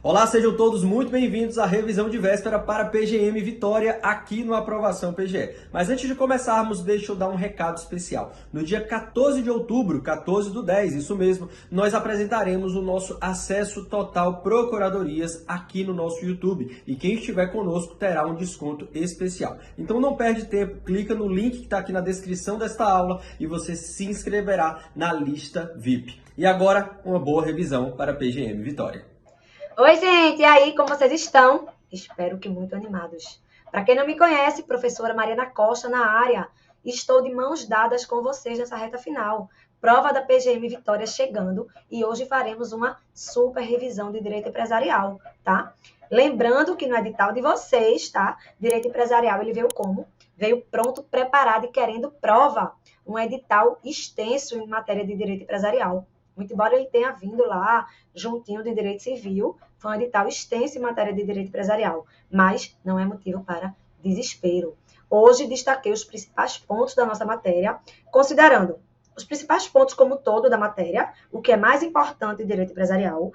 Olá, sejam todos muito bem-vindos à revisão de véspera para PGM Vitória aqui no Aprovação PGE. Mas antes de começarmos, deixa eu dar um recado especial. No dia 14 de outubro, 14/10, isso mesmo, nós apresentaremos o nosso acesso total Procuradorias aqui no nosso YouTube. E quem estiver conosco terá um desconto especial. Então não perde tempo, clica no link que está aqui na descrição desta aula e você se inscreverá na lista VIP. E agora, uma boa revisão para PGM Vitória. Oi, gente! E aí, como vocês estão? Espero que muito animados. Para quem não me conhece, professora Mariana Costa na área. Estou de mãos dadas com vocês nessa reta final. Prova da PGM Vitória chegando e hoje faremos uma super revisão de direito empresarial, tá? Lembrando que no edital de vocês, tá? Direito empresarial, ele veio como? Veio pronto, preparado e querendo prova. Um edital extenso em matéria de direito empresarial. Muito embora ele tenha vindo lá juntinho de direito civil, foi um edital extenso em matéria de direito empresarial, mas não é motivo para desespero. Hoje destaquei os principais pontos da nossa matéria, considerando os principais pontos como todo da matéria, o que é mais importante em direito empresarial,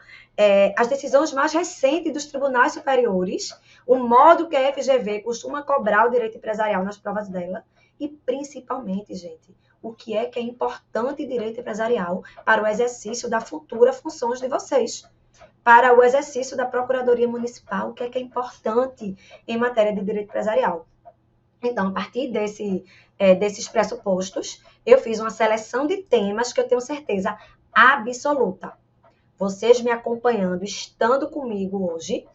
as decisões mais recentes dos tribunais superiores, o modo que a FGV costuma cobrar o direito empresarial nas provas dela e, principalmente, gente, o que é importante em direito empresarial para o exercício da futura funções de vocês. Para o exercício da Procuradoria Municipal, o que é importante em matéria de direito empresarial. Então, a partir desses pressupostos, eu fiz uma seleção de temas que eu tenho certeza absoluta. Vocês me acompanhando, estando comigo hoje,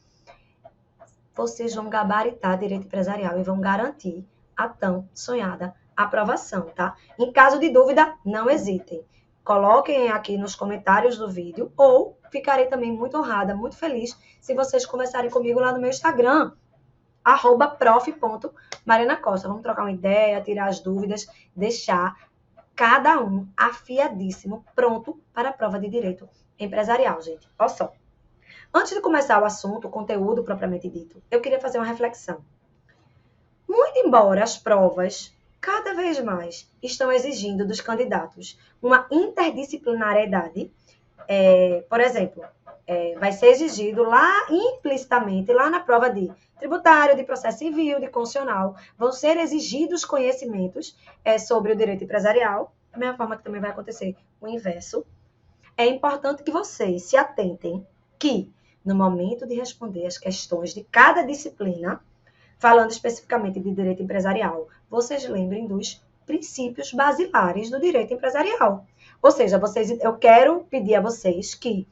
vocês vão gabaritar direito empresarial e vão garantir a tão sonhada aprovação, tá? Em caso de dúvida, não hesitem. Coloquem aqui nos comentários do vídeo ou ficarei também muito honrada, muito feliz se vocês conversarem comigo lá no meu Instagram, @prof.marianacosta. Vamos trocar uma ideia, tirar as dúvidas, deixar cada um afiadíssimo, pronto para a prova de direito empresarial, gente. Olha só. Antes de começar o assunto, o conteúdo propriamente dito, eu queria fazer uma reflexão. Muito embora as provas cada vez mais estão exigindo dos candidatos uma interdisciplinariedade, por exemplo, vai ser exigido lá implicitamente, lá na prova de tributário, de processo civil, de constitucional, vão ser exigidos conhecimentos sobre o direito empresarial, da mesma forma que também vai acontecer o inverso. É importante que vocês se atentem que, no momento de responder as questões de cada disciplina, falando especificamente de direito empresarial, vocês lembrem dos princípios basilares do direito empresarial. Ou seja, eu quero pedir a vocês que,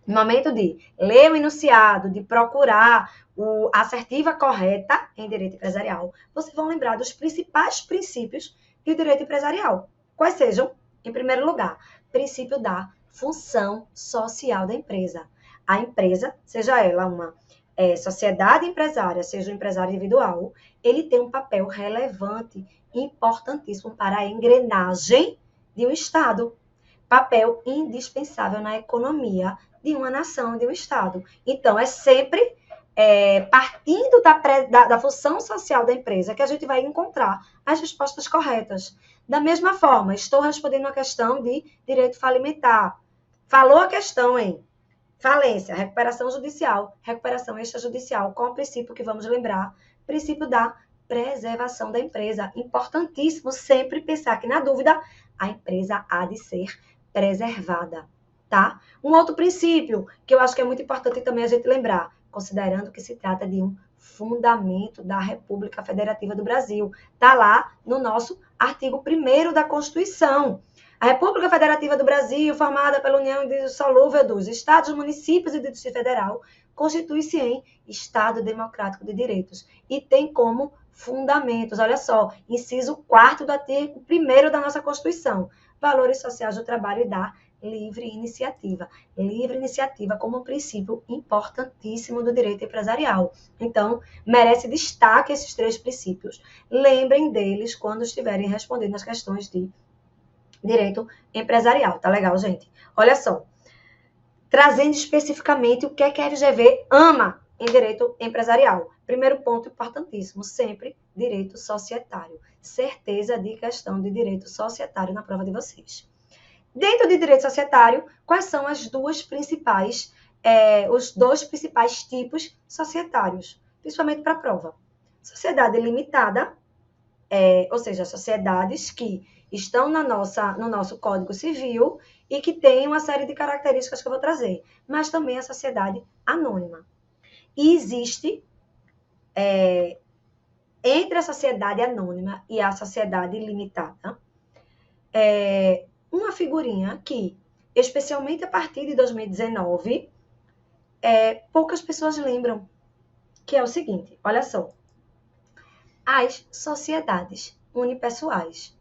no momento de ler o enunciado, de procurar a assertiva correta em direito empresarial, vocês vão lembrar dos principais princípios de direito empresarial. Quais sejam? Em primeiro lugar, princípio da função social da empresa. A empresa, seja ela uma sociedade empresária, seja um empresário individual, ele tem um papel relevante, importantíssimo para a engrenagem de um Estado. Papel indispensável na economia de uma nação, de um Estado. Então, é sempre partindo da função social da empresa que a gente vai encontrar as respostas corretas. Da mesma forma, estou respondendo a questão de direito falimentar. Falou a questão em falência, recuperação judicial, recuperação extrajudicial. Qual é o princípio que vamos lembrar? Princípio da preservação da empresa. Importantíssimo sempre pensar que, na dúvida, a empresa há de ser preservada, tá? Um outro princípio que eu acho que é muito importante também a gente lembrar, considerando que se trata de um fundamento da República Federativa do Brasil. Está lá no nosso artigo 1º da Constituição. A República Federativa do Brasil, formada pela união indissolúvel dos Estados, municípios e do Distrito Federal, constitui-se em Estado Democrático de Direitos e tem como fundamentos, olha só, inciso 4º do artigo 1º da nossa Constituição, valores sociais do trabalho e da livre iniciativa. Livre iniciativa como um princípio importantíssimo do direito empresarial. Então, merece destaque esses 3 princípios. Lembrem deles quando estiverem respondendo as questões de direito empresarial. Tá legal, gente? Olha só. Trazendo especificamente o que é que a FGV ama em direito empresarial. Primeiro ponto importantíssimo, sempre direito societário. Certeza de questão de direito societário na prova de vocês. Dentro de direito societário, quais são as 2 principais os dois principais tipos societários, principalmente para a prova. Sociedade limitada, ou seja, sociedades que estão no nosso Código Civil e que têm uma série de características que eu vou trazer, mas também a sociedade anônima. E existe, entre a sociedade anônima e a sociedade limitada, uma figurinha que, especialmente a partir de 2019, poucas pessoas lembram, que é o seguinte, olha só, as sociedades unipessoais.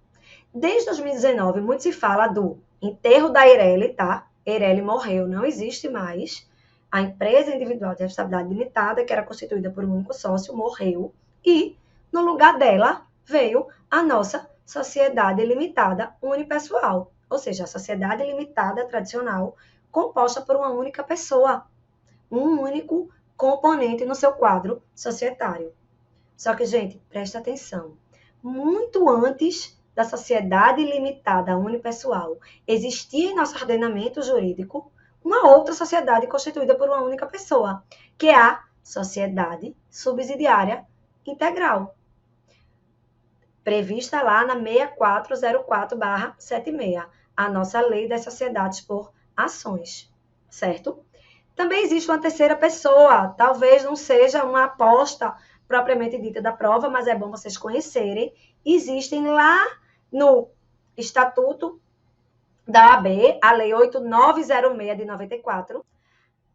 Desde 2019, muito se fala do enterro da Eireli, tá? Eireli morreu, não existe mais. A empresa individual de responsabilidade limitada, que era constituída por um único sócio, morreu. E, no lugar dela, veio a nossa sociedade limitada unipessoal. Ou seja, a sociedade limitada tradicional, composta por uma única pessoa. Um único componente no seu quadro societário. Só que, gente, presta atenção. Muito antes da sociedade limitada unipessoal existia em nosso ordenamento jurídico uma outra sociedade constituída por uma única pessoa, que é a sociedade subsidiária integral, prevista lá na 6404/76, a nossa lei das sociedades por ações, certo? Também existe uma terceira pessoa, talvez não seja uma aposta propriamente dita da prova, mas é bom vocês conhecerem. Existem lá no Estatuto da OAB, a Lei 8906 de 94,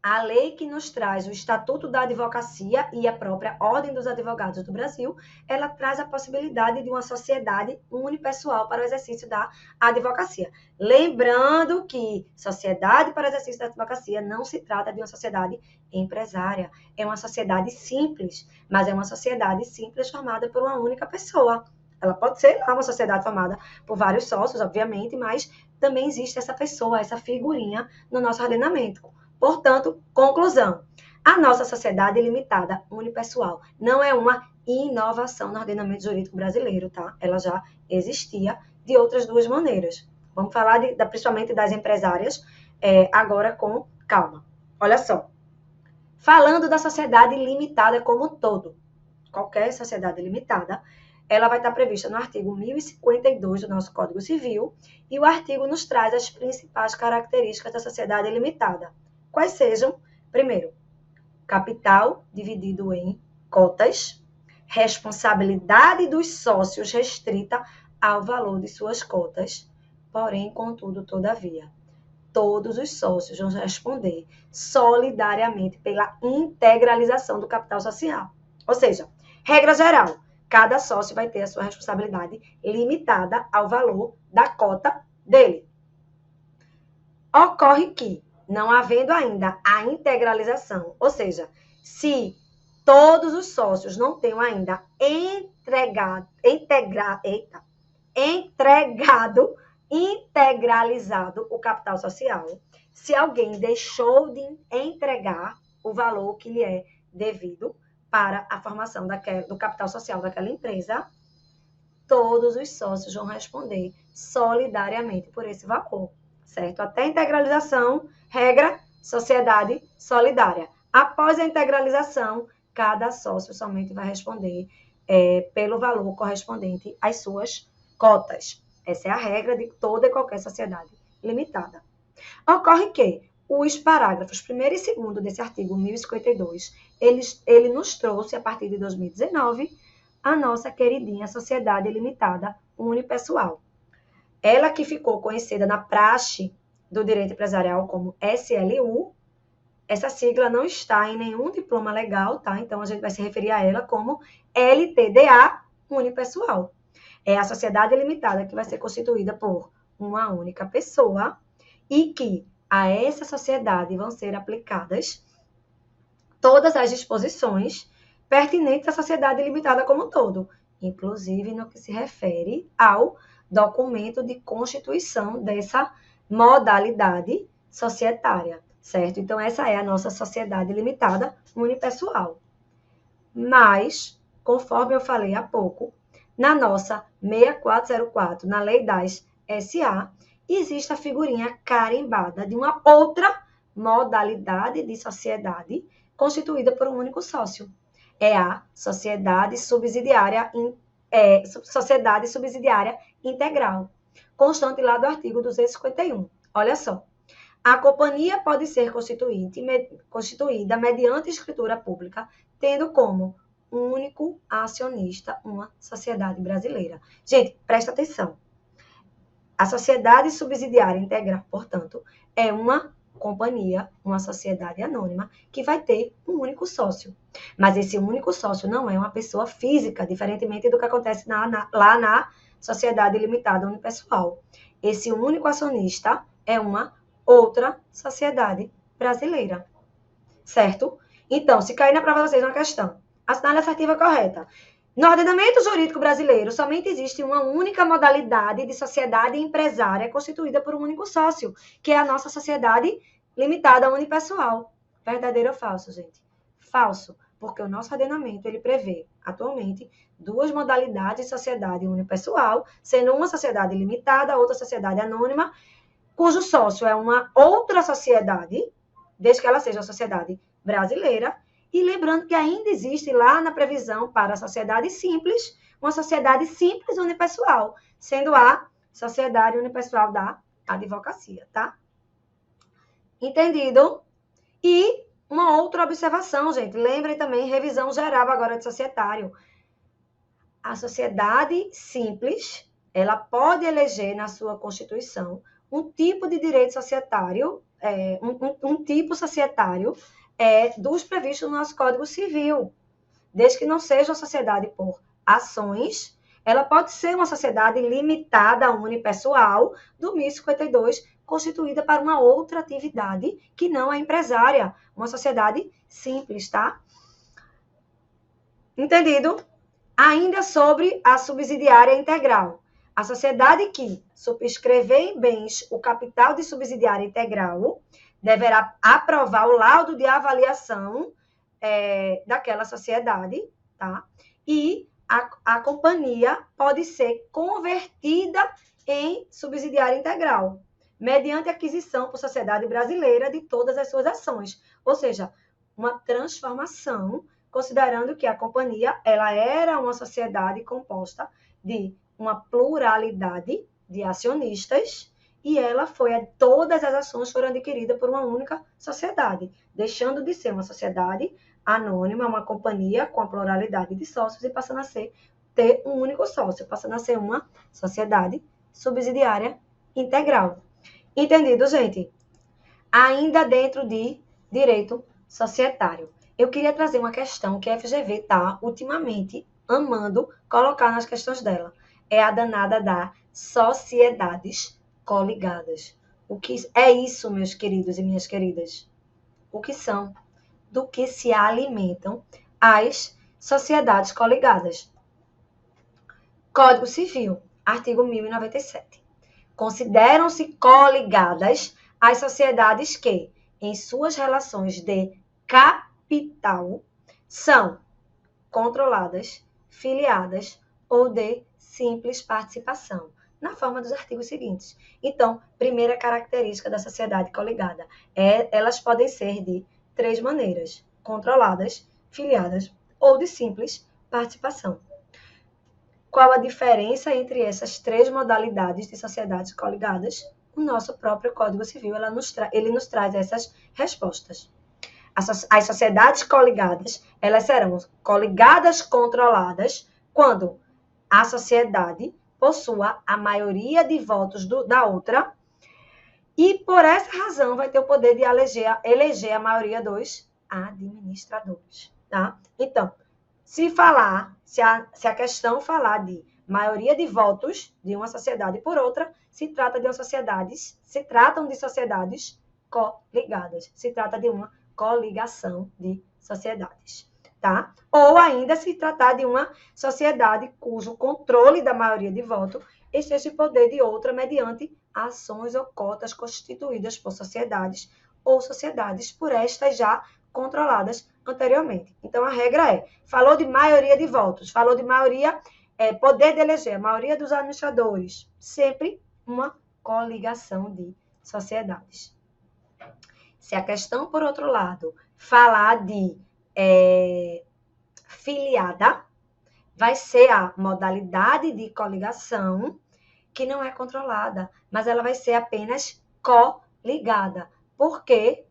a lei que nos traz o Estatuto da Advocacia e a própria Ordem dos Advogados do Brasil, ela traz a possibilidade de uma sociedade unipessoal para o exercício da advocacia. Lembrando que sociedade para o exercício da advocacia não se trata de uma sociedade empresária, é uma sociedade simples, mas é uma sociedade simples formada por uma única pessoa. Ela pode ser uma sociedade formada por vários sócios, obviamente, mas também existe essa pessoa, essa figurinha no nosso ordenamento. Portanto, conclusão, a nossa sociedade limitada unipessoal não é uma inovação no ordenamento jurídico brasileiro, tá? Ela já existia de outras duas maneiras. Vamos falar principalmente das empresárias, agora com calma. Olha só, falando da sociedade limitada como um todo, qualquer sociedade limitada, ela vai estar prevista no artigo 1052 do nosso Código Civil, e o artigo nos traz as principais características da sociedade limitada. Quais sejam? Primeiro, capital dividido em cotas, responsabilidade dos sócios restrita ao valor de suas cotas, porém, contudo, todavia, todos os sócios vão responder solidariamente pela integralização do capital social. Ou seja, regra geral, cada sócio vai ter a sua responsabilidade limitada ao valor da cota dele. Ocorre que, não havendo ainda a integralização, ou seja, se todos os sócios não tenham ainda integralizado o capital social, se alguém deixou de entregar o valor que lhe é devido para a formação do capital social daquela empresa, todos os sócios vão responder solidariamente por esse valor, certo? Até a integralização, regra, sociedade solidária. Após a integralização, cada sócio somente vai responder pelo valor correspondente às suas cotas. Essa é a regra de toda e qualquer sociedade limitada. Ocorre que os parágrafos 1º e 2º desse artigo 1052, ele nos trouxe, a partir de 2019, a nossa queridinha sociedade limitada unipessoal. Ela que ficou conhecida na praxe do direito empresarial como SLU, essa sigla não está em nenhum diploma legal, tá? Então, a gente vai se referir a ela como LTDA unipessoal. É a sociedade limitada que vai ser constituída por uma única pessoa e que a essa sociedade vão ser aplicadas todas as disposições pertinentes à sociedade limitada como um todo, inclusive no que se refere ao documento de constituição dessa modalidade societária, certo? Então, essa é a nossa sociedade limitada unipessoal. Mas, conforme eu falei há pouco, na nossa 6404, na lei das SA, existe a figurinha carimbada de uma outra modalidade de sociedade constituída por um único sócio. É a sociedade subsidiária integral, constante lá do artigo 251. Olha só. A companhia pode ser constituída mediante escritura pública, tendo como único acionista uma sociedade brasileira. Gente, presta atenção. A sociedade subsidiária integral, portanto, é uma companhia, uma sociedade anônima, que vai ter um único sócio. Mas esse único sócio não é uma pessoa física, diferentemente do que acontece lá na sociedade limitada unipessoal. Esse único acionista é uma outra sociedade brasileira. Certo? Então, se cair na prova de vocês uma questão, assinale a assertiva correta. No ordenamento jurídico brasileiro, somente existe uma única modalidade de sociedade empresária constituída por um único sócio, que é a nossa sociedade limitada unipessoal. Verdadeiro ou falso, gente? Falso, porque o nosso ordenamento ele prevê, atualmente, duas modalidades de sociedade unipessoal, sendo uma sociedade limitada, outra sociedade anônima, cujo sócio é uma outra sociedade, desde que ela seja uma sociedade brasileira. E lembrando que ainda existe lá na previsão para a sociedade simples, uma sociedade simples unipessoal, sendo a sociedade unipessoal da advocacia, tá? Entendido? E uma outra observação, gente. Lembrem também, revisão geral agora de societário. A sociedade simples, ela pode eleger na sua Constituição um tipo de direito societário, um tipo societário dos previstos no nosso Código Civil. Desde que não seja uma sociedade por ações, ela pode ser uma sociedade limitada, unipessoal, do 1052, constituída para uma outra atividade que não a empresária, uma sociedade simples, tá? Entendido? Ainda sobre a subsidiária integral. A sociedade que subscrever em bens o capital de subsidiária integral deverá aprovar o laudo de avaliação daquela sociedade, tá? E a companhia pode ser convertida em subsidiária integral, mediante aquisição por sociedade brasileira de todas as suas ações. Ou seja, uma transformação, considerando que a companhia ela era uma sociedade composta de uma pluralidade de acionistas, e todas as ações foram adquiridas por uma única sociedade, deixando de ser uma sociedade anônima, uma companhia com a pluralidade de sócios e passando a ter um único sócio, passando a ser uma sociedade subsidiária integral. Entendido, gente? Ainda dentro de direito societário. Eu queria trazer uma questão que a FGV está ultimamente amando colocar nas questões dela. É a danada das sociedades coligadas. O que é isso, meus queridos e minhas queridas? O que são? Do que se alimentam as sociedades coligadas? Código Civil, artigo 1097. Consideram-se coligadas as sociedades que, em suas relações de capital, são controladas, filiadas ou de simples participação, na forma dos artigos seguintes. Então, primeira característica da sociedade coligada, elas podem ser de 3 maneiras: controladas, filiadas ou de simples participação. Qual a diferença entre essas 3 modalidades de sociedades coligadas? O nosso próprio Código Civil ele nos traz essas respostas. As sociedades coligadas, elas serão coligadas controladas quando a sociedade possua a maioria de votos da outra e, por essa razão, vai ter o poder de eleger a maioria dos administradores, tá? Então, se a questão falar de maioria de votos de uma sociedade por outra, se tratam de sociedades coligadas, se trata de uma coligação de sociedades, tá? Ou ainda se tratar de uma sociedade cujo controle da maioria de voto esteja em poder de outra mediante ações ou cotas constituídas por sociedades ou sociedades por estas já controladas anteriormente. Então, a regra falou de maioria de votos, falou de maioria, poder de eleger, a maioria dos administradores, sempre uma coligação de sociedades. Se a questão, por outro lado, falar de filiada, vai ser a modalidade de coligação que não é controlada, mas ela vai ser apenas coligada. Por quê?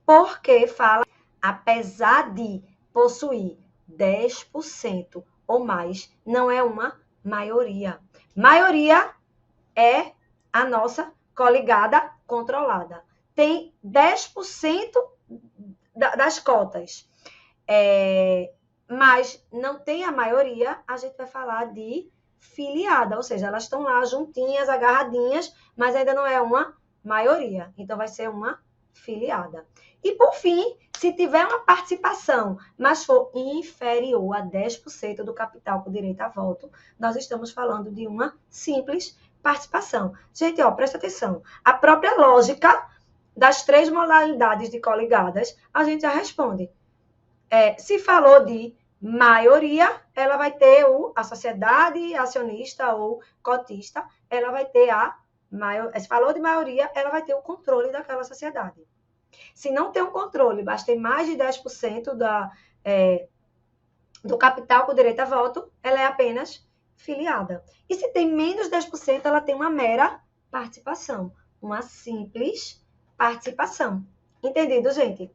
Porque fala, apesar de possuir 10% ou mais, não é uma maioria. Maioria é a nossa coligada controlada. Tem 10% das cotas. Mas não tem a maioria, a gente vai falar de filiada, ou seja, elas estão lá juntinhas, agarradinhas, mas ainda não é uma maioria. Então, vai ser uma filiada. E, por fim, se tiver uma participação, mas for inferior a 10% do capital com direito a voto, nós estamos falando de uma simples participação. Gente, presta atenção. A própria lógica das 3 modalidades de coligadas, a gente já responde. Se falou de maioria, ela vai ter a sociedade acionista ou cotista, ela vai ter se falou de maioria, ela vai ter o controle daquela sociedade. Se não tem um controle, basta ter mais de 10% do capital com direito a voto, ela é apenas filiada. E se tem menos de 10%, ela tem uma mera participação, uma simples participação. Entendido, gente?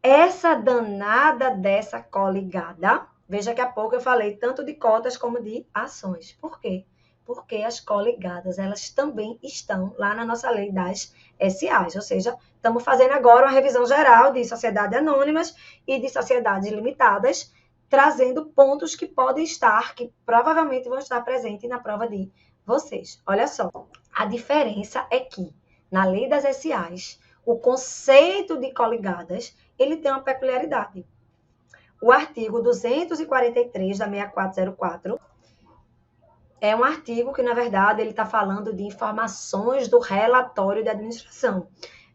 Essa danada dessa coligada, veja que há pouco eu falei tanto de cotas como de ações. Por quê? Porque as coligadas, elas também estão lá na nossa lei das SAs, ou seja, estamos fazendo agora uma revisão geral de sociedades anônimas e de sociedades limitadas, trazendo pontos que podem estar, que provavelmente vão estar presentes na prova de vocês. Olha só, a diferença é que na lei das SAs, o conceito de coligadas, ele tem uma peculiaridade. O artigo 243 da 6404 é um artigo que, na verdade, ele está falando de informações do relatório de administração.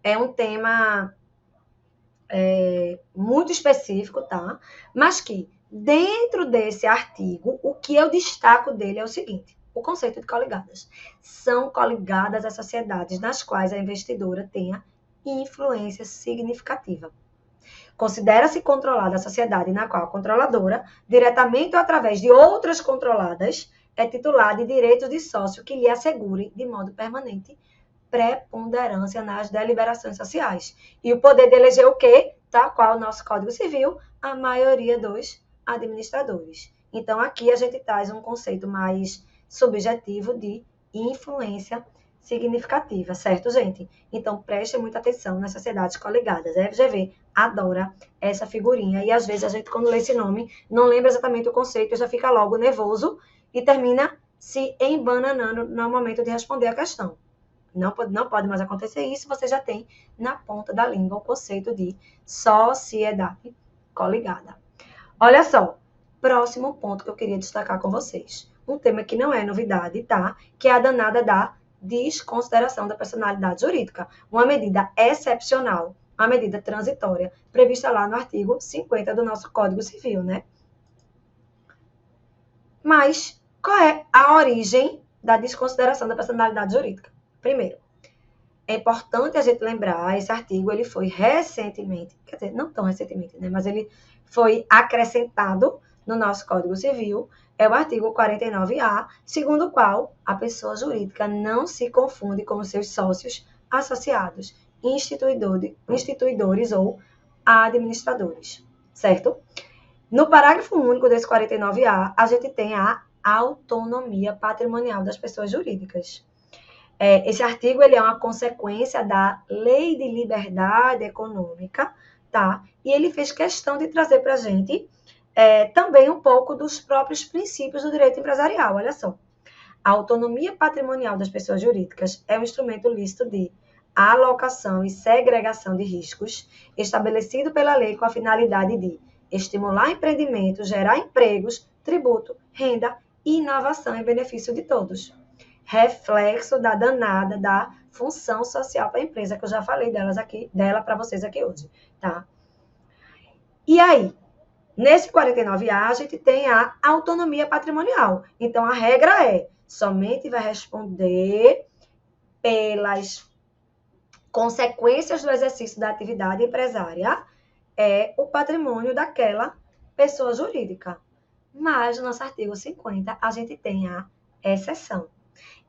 É um tema muito específico, tá? Mas que, dentro desse artigo, o que eu destaco dele é o seguinte: o conceito de coligadas. São coligadas as sociedades nas quais a investidora tenha influência significativa. Considera-se controlada a sociedade na qual a controladora, diretamente ou através de outras controladas, é titular de direitos de sócio que lhe assegure, de modo permanente, preponderância nas deliberações sociais. E o poder de eleger o quê? Tal qual o nosso Código Civil, a maioria dos administradores. Então, aqui a gente traz um conceito mais subjetivo de influência significativa, certo, gente? Então, preste muita atenção nas sociedades coligadas. A FGV adora essa figurinha. E, às vezes, a gente, quando lê esse nome, não lembra exatamente o conceito e já fica logo nervoso e termina se embananando no momento de responder a questão. Não pode mais acontecer isso, você já tem na ponta da língua o conceito de sociedade coligada. Olha só, próximo ponto que eu queria destacar com vocês. Um tema que não é novidade, tá? Que é a danada da desconsideração da personalidade jurídica. Uma medida excepcional, uma medida transitória, prevista lá no artigo 50 do nosso Código Civil, né? Mas qual é a origem da desconsideração da personalidade jurídica? Primeiro, é importante a gente lembrar, esse artigo ele foi recentemente, quer dizer, não tão recentemente, né? Mas ele foi acrescentado no nosso Código Civil, é o artigo 49A, segundo o qual a pessoa jurídica não se confunde com os seus sócios, associados, instituidores ou administradores, certo? No parágrafo único desse 49A, a gente tem a autonomia patrimonial das pessoas jurídicas. Esse artigo ele é uma consequência da Lei de Liberdade Econômica, tá? E ele fez questão de trazer para a gente também um pouco dos próprios princípios do direito empresarial. Olha só, a autonomia patrimonial das pessoas jurídicas é um instrumento lícito de alocação e segregação de riscos estabelecido pela lei com a finalidade de estimular empreendimento, gerar empregos, tributo, renda e inovação em benefício de todos. Reflexo da danada da função social para a empresa, que eu já falei dela para vocês aqui hoje, tá? E aí, nesse 49A, a gente tem a autonomia patrimonial. Então, a regra é, somente vai responder pelas consequências do exercício da atividade empresária é o patrimônio daquela pessoa jurídica. Mas, no nosso artigo 50, a gente tem a exceção.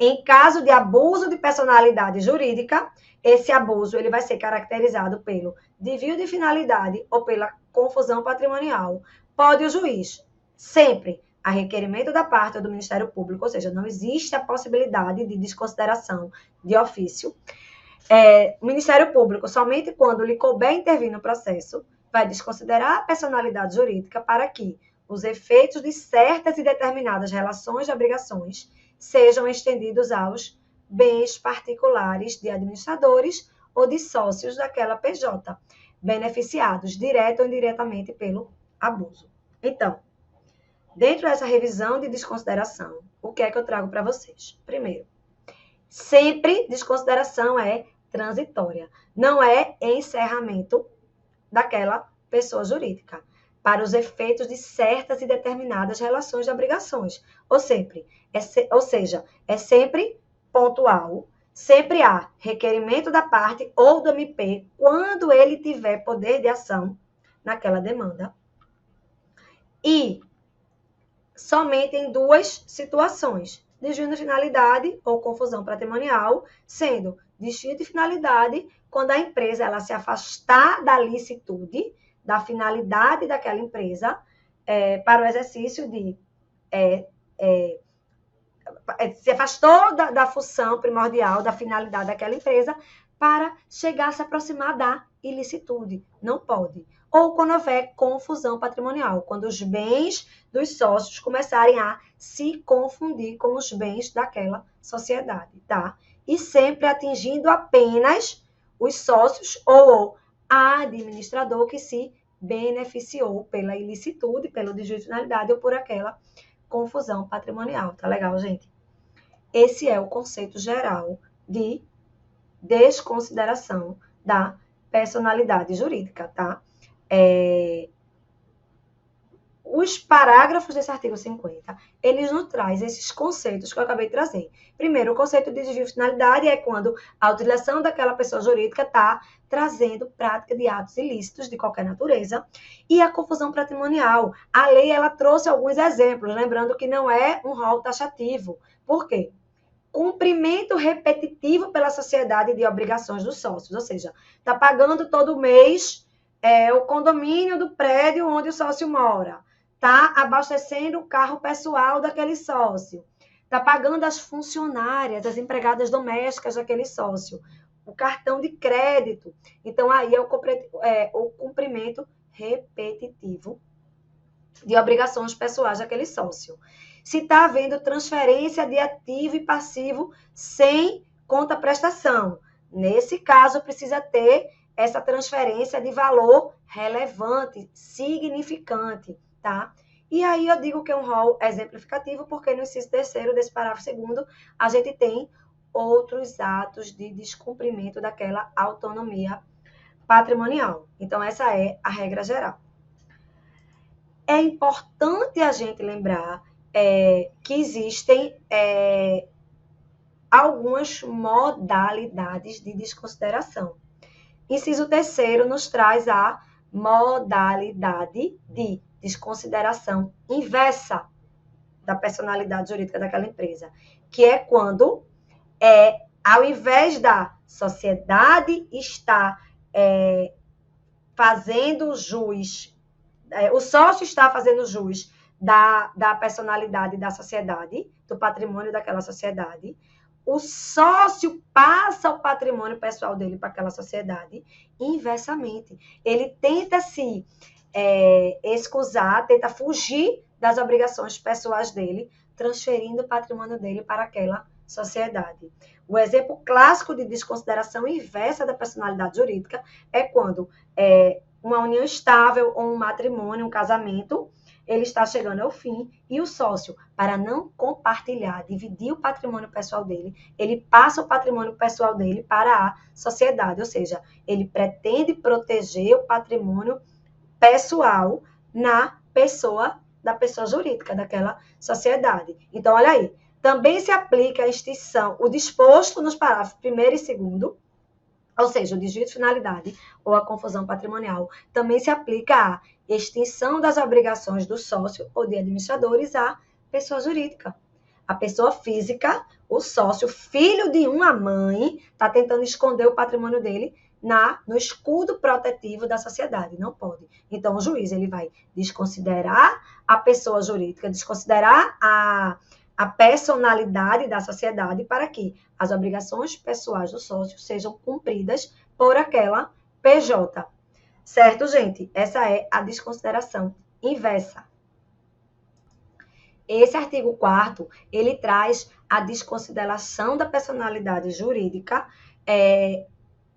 Em caso de abuso de personalidade jurídica, esse abuso ele vai ser caracterizado pelo desvio de finalidade ou pela confusão patrimonial. Pode o juiz, sempre, a requerimento da parte ou do Ministério Público, ou seja, não existe a possibilidade de desconsideração de ofício. O Ministério Público, somente quando lhe couber intervir no processo, vai desconsiderar a personalidade jurídica para que os efeitos de certas e determinadas relações de obrigações sejam estendidos aos bens particulares de administradores ou de sócios daquela PJ, beneficiados direta ou indiretamente pelo abuso. Então, dentro dessa revisão de desconsideração, o que é que eu trago para vocês? Primeiro, sempre desconsideração é transitória, não é encerramento daquela pessoa jurídica, para os efeitos de certas e determinadas relações de obrigações. Ou seja, é sempre pontual, sempre há requerimento da parte ou do MP quando ele tiver poder de ação naquela demanda. E somente em duas situações, desvio de finalidade ou confusão patrimonial, sendo desvio de finalidade quando a empresa ela se afastar da licitude, da finalidade daquela empresa, para o exercício de... se afastou da função primordial, da finalidade daquela empresa, para chegar a se aproximar da ilicitude. Não pode. Ou quando houver confusão patrimonial, quando os bens dos sócios começarem a se confundir com os bens daquela sociedade, tá? E sempre atingindo apenas os sócios ou o administrador que se beneficiou pela ilicitude, pelo desvio de finalidade ou por aquela confusão patrimonial. Tá legal, gente? Esse é o conceito geral de desconsideração da personalidade jurídica, tá? Os parágrafos desse artigo 50, eles nos trazem esses conceitos que eu acabei de trazer. Primeiro, o conceito de desvio de finalidade é quando a utilização daquela pessoa jurídica está trazendo prática de atos ilícitos de qualquer natureza. E a confusão patrimonial. A lei, ela trouxe alguns exemplos, lembrando que não é um rol taxativo. Por quê? Cumprimento repetitivo pela sociedade de obrigações dos sócios, ou seja, está pagando todo mês o condomínio do prédio onde o sócio mora, está abastecendo o carro pessoal daquele sócio, está pagando as funcionárias, as empregadas domésticas daquele sócio, o cartão de crédito. Então, aí é o cumprimento repetitivo de obrigações pessoais daquele sócio. Se está havendo transferência de ativo e passivo sem contraprestação. Nesse caso, precisa ter essa transferência de valor relevante, significante, tá? E aí eu digo que é um rol exemplificativo, porque no inciso 3º desse parágrafo 2º, a gente tem outros atos de descumprimento daquela autonomia patrimonial. Então, essa é a regra geral. É importante a gente lembrar que existem algumas modalidades de desconsideração. Inciso 3º nos traz a modalidade de desconsideração inversa da personalidade jurídica daquela empresa, que é quando, ao invés da sociedade estar fazendo jus, o sócio está fazendo jus da personalidade da sociedade, do patrimônio daquela sociedade, o sócio passa o patrimônio pessoal dele para aquela sociedade inversamente. Ele tenta se excusar, tenta fugir das obrigações pessoais dele, transferindo o patrimônio dele para aquela sociedade. O exemplo clássico de desconsideração inversa da personalidade jurídica é quando uma união estável ou um matrimônio, um casamento, ele está chegando ao fim e o sócio, para não compartilhar, dividir o patrimônio pessoal dele, ele passa o patrimônio pessoal dele para a sociedade, ou seja, ele pretende proteger o patrimônio pessoal da pessoa jurídica daquela sociedade. Então, olha aí, também se aplica a extinção, o disposto nos parágrafos 1º e 2º Ou seja, o desvio de finalidade ou a confusão patrimonial também se aplica à extinção das obrigações do sócio ou de administradores à pessoa jurídica. A pessoa física, o sócio, filho de uma mãe, está tentando esconder o patrimônio dele no escudo protetivo da sociedade. Não pode. Então, o juiz ele vai desconsiderar a pessoa jurídica, desconsiderar a personalidade da sociedade para que as obrigações pessoais do sócio sejam cumpridas por aquela PJ. Certo, gente? Essa é a desconsideração inversa. Esse artigo 4º, ele traz a desconsideração da personalidade jurídica,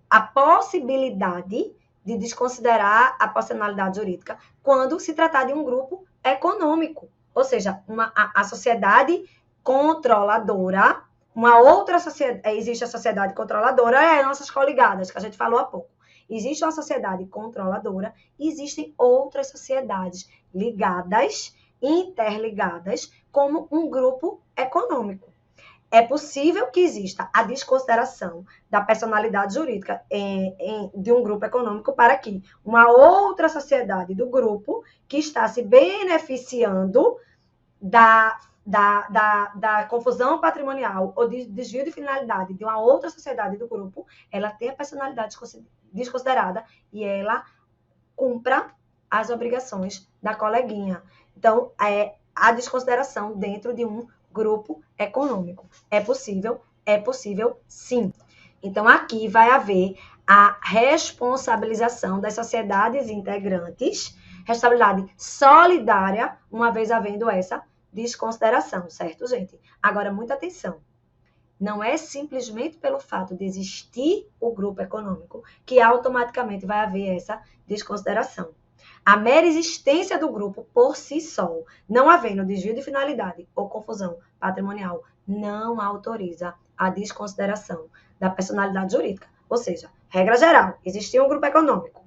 a possibilidade de desconsiderar a personalidade jurídica quando se tratar de um grupo econômico. Ou seja, a sociedade controladora, uma outra sociedade, existe a sociedade controladora, é as nossas coligadas, que a gente falou há pouco. Existe uma sociedade controladora, existem outras sociedades ligadas, interligadas, como um grupo econômico. É possível que exista a desconsideração da personalidade jurídica de um grupo econômico para que uma outra sociedade do grupo que está se beneficiando da confusão patrimonial ou de desvio de finalidade de uma outra sociedade do grupo, ela tenha a personalidade desconsiderada e ela cumpra as obrigações da coleguinha. Então, a desconsideração dentro de um grupo econômico. É possível sim. Então, aqui vai haver a responsabilização das sociedades integrantes, responsabilidade solidária, uma vez havendo essa desconsideração, certo, gente? Agora, muita atenção. Não é simplesmente pelo fato de existir o grupo econômico que automaticamente vai haver essa desconsideração. A mera existência do grupo por si só, não havendo desvio de finalidade ou confusão patrimonial, não autoriza a desconsideração da personalidade jurídica. Ou seja, regra geral, existia um grupo econômico.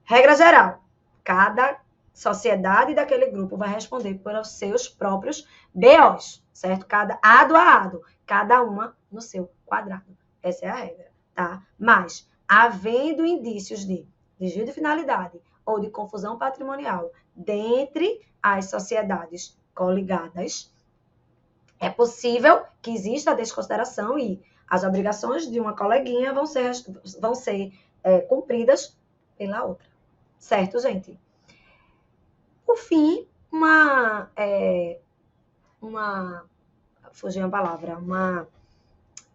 Regra geral, cada sociedade daquele grupo vai responder pelos seus próprios BOs, certo? Ado a ado, cada uma no seu quadrado. Essa é a regra, tá? Mas, havendo indícios de desvio de finalidade ou de confusão patrimonial dentre as sociedades coligadas, é possível que exista a desconsideração e as obrigações de uma coleguinha vão ser cumpridas pela outra. Certo, gente? Por fim, uma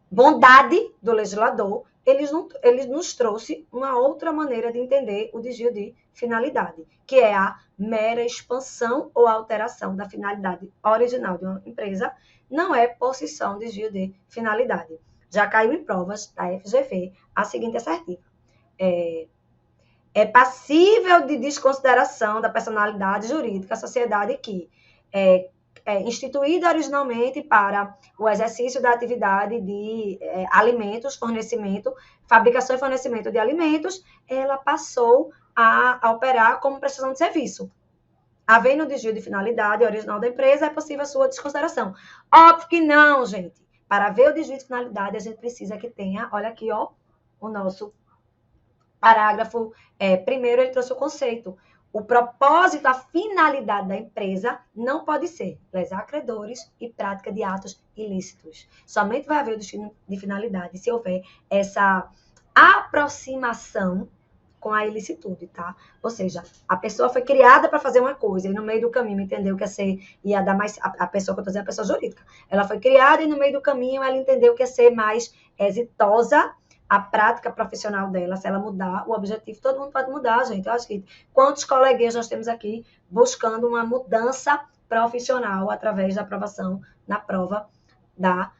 bondade do legislador, ele nos trouxe uma outra maneira de entender o desvio de finalidade, que é a mera expansão ou alteração da finalidade original de uma empresa, não é por si só um desvio de finalidade. Já caiu em provas da FGV a seguinte assertiva. É passível de desconsideração da personalidade jurídica a sociedade que instituída originalmente para o exercício da atividade de alimentos, fabricação e fornecimento de alimentos, ela passou a operar como prestação de serviço. Havendo desvio de finalidade original da empresa, é possível a sua desconsideração. Óbvio que não, gente. Para ver o desvio de finalidade, a gente precisa que tenha, olha aqui, ó, o nosso parágrafo primeiro, ele trouxe o conceito. O propósito, a finalidade da empresa não pode ser lesar credores e prática de atos ilícitos. Somente vai haver o destino de finalidade se houver essa aproximação com a ilicitude, tá? Ou seja, a pessoa foi criada para fazer uma coisa e no meio do caminho entendeu que ia dar mais... A pessoa que eu estou dizendo é a pessoa jurídica. Ela foi criada e no meio do caminho ela entendeu que ia ser mais exitosa a prática profissional dela, se ela mudar, o objetivo todo mundo pode mudar, gente. Eu acho que quantos coleguinhas nós temos aqui buscando uma mudança profissional através da aprovação na prova da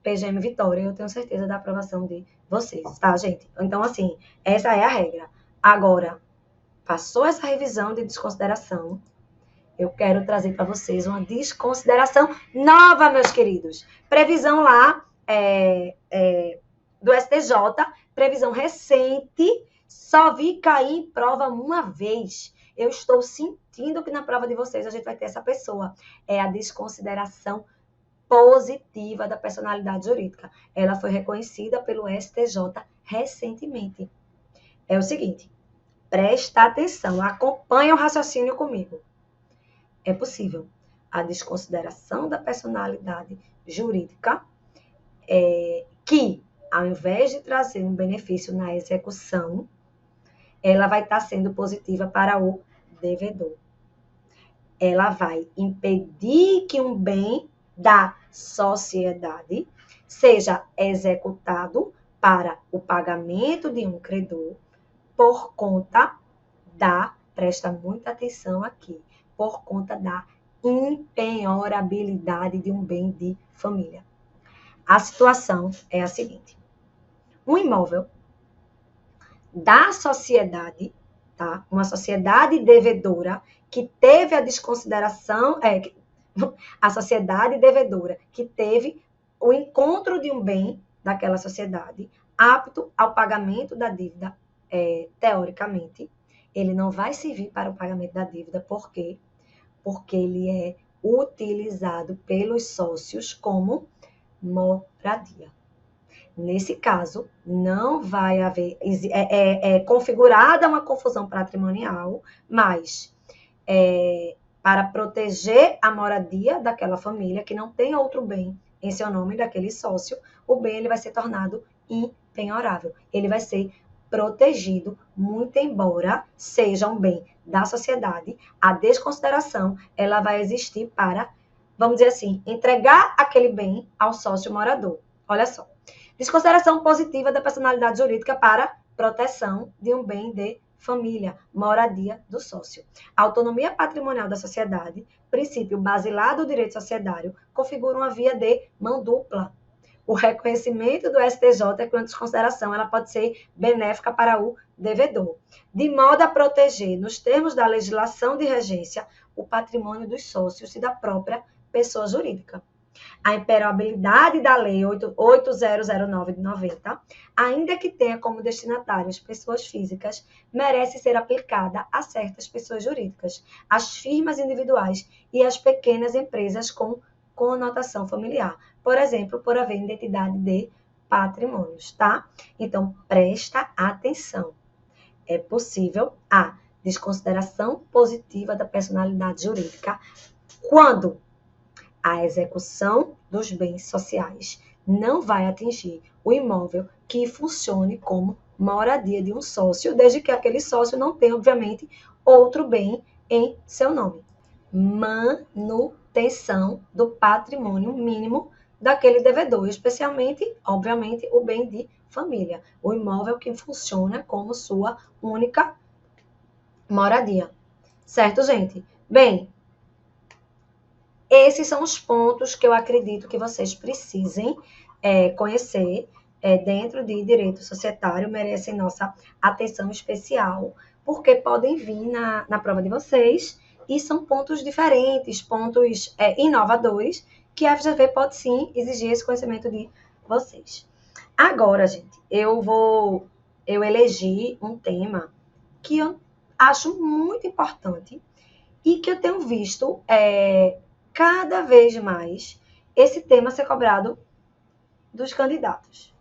PGM Vitória. Eu tenho certeza da aprovação de vocês, tá, gente? Então, assim, essa é a regra. Agora, passou essa revisão de desconsideração, eu quero trazer para vocês uma desconsideração nova, meus queridos. Previsão lá do STJ, previsão recente, só vi cair em prova uma vez. Eu estou sentindo que na prova de vocês a gente vai ter essa pessoa. É a desconsideração positiva da personalidade jurídica. Ela foi reconhecida pelo STJ recentemente. É o seguinte, presta atenção, acompanha o raciocínio comigo. É possível a desconsideração da personalidade jurídica que, ao invés de trazer um benefício na execução, ela vai estar sendo positiva para o devedor. Ela vai impedir que um bem da sociedade seja executado para o pagamento de um credor por conta presta muita atenção aqui, por conta da impenhorabilidade de um bem de família. A situação é a seguinte: um imóvel da sociedade, tá? Uma sociedade devedora que teve a desconsideração, a sociedade devedora que teve o encontro de um bem daquela sociedade apto ao pagamento da dívida, teoricamente, ele não vai servir para o pagamento da dívida. Por quê? Porque ele é utilizado pelos sócios como moradia. Nesse caso, não vai haver, configurada uma confusão patrimonial, mas para proteger a moradia daquela família que não tem outro bem em seu nome daquele sócio, o bem ele vai ser tornado impenhorável. Ele vai ser protegido, muito embora seja um bem da sociedade, a desconsideração ela vai existir para, vamos dizer assim, entregar aquele bem ao sócio morador. Olha só. Desconsideração positiva da personalidade jurídica para proteção de um bem de família, moradia do sócio. A autonomia patrimonial da sociedade, princípio basilar do direito societário, configura uma via de mão dupla. O reconhecimento do STJ é que uma desconsideração ela pode ser benéfica para o devedor, de modo a proteger, nos termos da legislação de regência, o patrimônio dos sócios e da própria pessoa jurídica. A imperabilidade da Lei 8009 de 90, ainda que tenha como destinatários pessoas físicas, merece ser aplicada a certas pessoas jurídicas, às firmas individuais e às pequenas empresas com conotação familiar, por exemplo, por haver identidade de patrimônios, tá? Então, presta atenção. É possível a desconsideração positiva da personalidade jurídica quando a execução dos bens sociais não vai atingir o imóvel que funcione como moradia de um sócio, desde que aquele sócio não tenha, obviamente, outro bem em seu nome. Manutenção do patrimônio mínimo daquele devedor, especialmente, obviamente, o bem de família, o imóvel que funciona como sua única moradia. Certo, gente? Bem, esses são os pontos que eu acredito que vocês precisem conhecer dentro de direito societário, merecem nossa atenção especial, porque podem vir na prova de vocês e são pontos diferentes, pontos inovadores, que a FGV pode sim exigir esse conhecimento de vocês. Agora, gente, eu elegi um tema que eu acho muito importante e que eu tenho visto cada vez mais esse tema ser cobrado dos candidatos,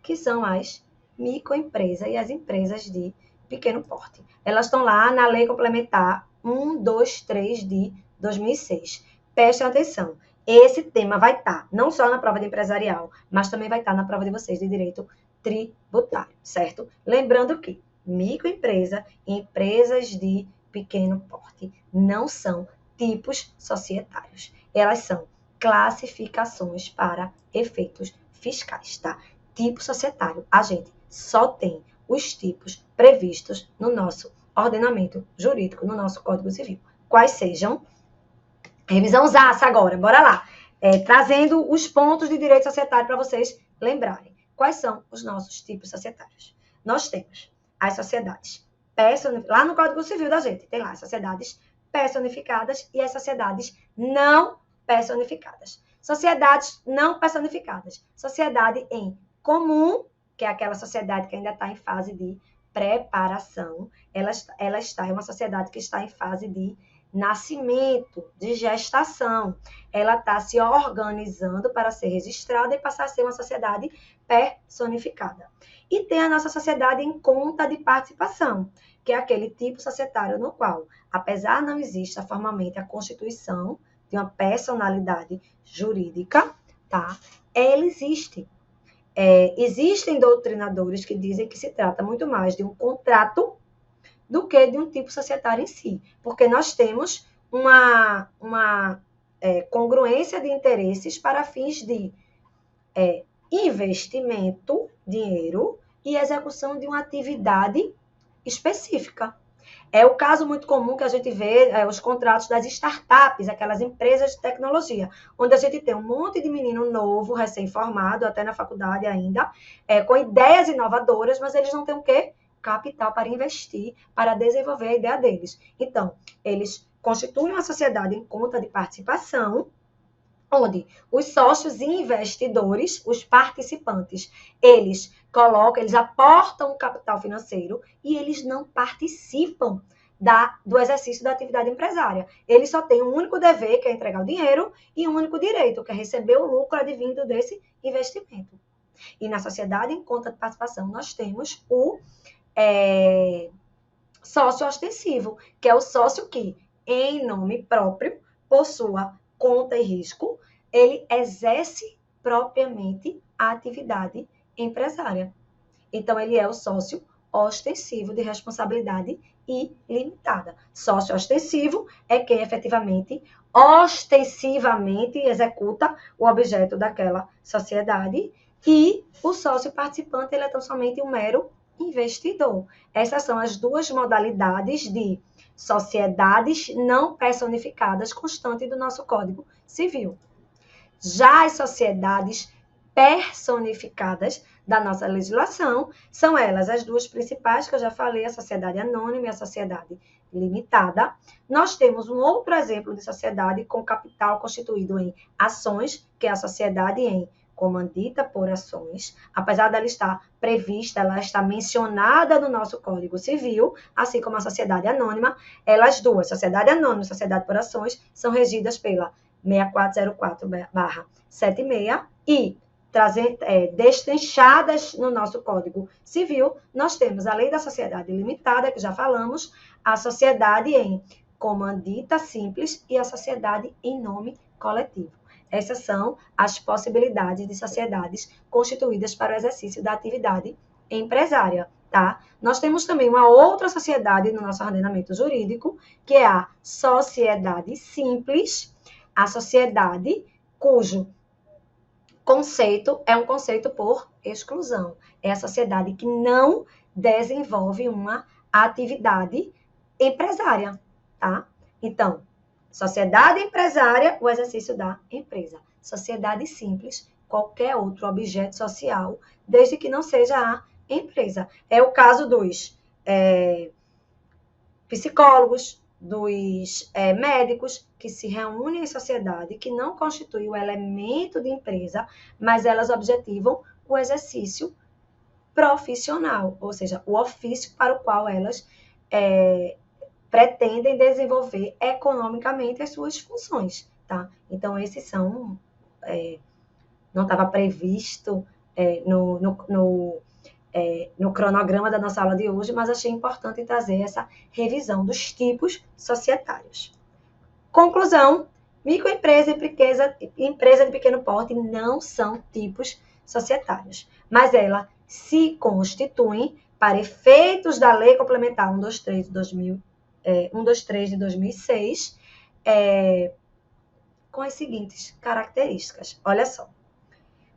que são as microempresas e as empresas de pequeno porte. Elas estão lá na Lei Complementar 123 de 2006. Prestem atenção, esse tema vai estar não só na prova de empresarial, mas também vai estar na prova de vocês de direito tributário, certo? Lembrando que microempresa e empresas de pequeno porte não são tipos societários. Elas são classificações para efeitos fiscais, tá? Tipo societário, a gente só tem os tipos previstos no nosso ordenamento jurídico, no nosso Código Civil. Quais sejam? Revisão zaça agora, bora lá. Trazendo os pontos de direito societário para vocês lembrarem. Quais são os nossos tipos societários? Nós temos as sociedades lá no Código Civil da gente, tem lá as sociedades personificadas e as sociedades não personificadas. Sociedades não personificadas. Sociedade em comum, que é aquela sociedade que ainda está em fase de preparação. É uma sociedade que está em fase de nascimento, de gestação. Ela está se organizando para ser registrada e passar a ser uma sociedade personificada. E tem a nossa sociedade em conta de participação, que é aquele tipo societário no qual, apesar não exista formalmente a constituição de uma personalidade jurídica, tá? Ela existe. Existem doutrinadores que dizem que se trata muito mais de um contrato do que de um tipo societário em si, porque nós temos uma congruência de interesses para fins de investimento, dinheiro, e execução de uma atividade específica. É o caso muito comum que a gente vê os contratos das startups, aquelas empresas de tecnologia, onde a gente tem um monte de menino novo, recém-formado, até na faculdade ainda, com ideias inovadoras, mas eles não têm o quê? Capital para investir, para desenvolver a ideia deles. Então, eles constituem uma sociedade em conta de participação, onde os sócios e investidores, os participantes, eles aportam o capital financeiro e eles não participam do exercício da atividade empresária. Eles só têm um único dever, que é entregar o dinheiro, e um único direito, que é receber o lucro advindo desse investimento. E na sociedade em conta de participação, nós temos o sócio ostensivo, que é o sócio que, em nome próprio, por sua conta e risco, ele exerce propriamente a atividade empresária. Então, ele é o sócio ostensivo de responsabilidade ilimitada. Sócio ostensivo é quem efetivamente, ostensivamente executa o objeto daquela sociedade, e o sócio participante, ele é tão somente um mero investidor. Essas são as duas modalidades de sociedades não personificadas constantes do nosso Código Civil. Já as sociedades personificadas da nossa legislação são elas as duas principais que eu já falei, a sociedade anônima e a sociedade limitada. Nós temos um outro exemplo de sociedade com capital constituído em ações, que é a sociedade em comandita por ações. Apesar dela estar prevista, ela está mencionada no nosso Código Civil, assim como a sociedade anônima. Elas duas, sociedade anônima e sociedade por ações, são regidas pela 6404/76 e destrinchadas no nosso Código Civil, nós temos a lei da sociedade limitada, que já falamos, a sociedade em comandita simples e a sociedade em nome coletivo. Essas são as possibilidades de sociedades constituídas para o exercício da atividade empresária, tá? Nós temos também uma outra sociedade no nosso ordenamento jurídico, que é a sociedade simples, a sociedade cujo conceito é um conceito por exclusão. É a sociedade que não desenvolve uma atividade empresária, tá? Então, sociedade empresária, o exercício da empresa. Sociedade simples, qualquer outro objeto social, desde que não seja a empresa. É o caso dos psicólogos, dos médicos que se reúnem em sociedade, que não constituem o elemento de empresa, mas elas objetivam o exercício profissional, ou seja, o ofício para o qual elas pretendem desenvolver economicamente as suas funções, tá? Então, esses são... não estava previsto no cronograma da nossa aula de hoje, mas achei importante trazer essa revisão dos tipos societários. Conclusão: microempresa e empresa de pequeno porte não são tipos societários, mas elas se constituem para efeitos da Lei Complementar 123 de 2006, com as seguintes características. Olha só.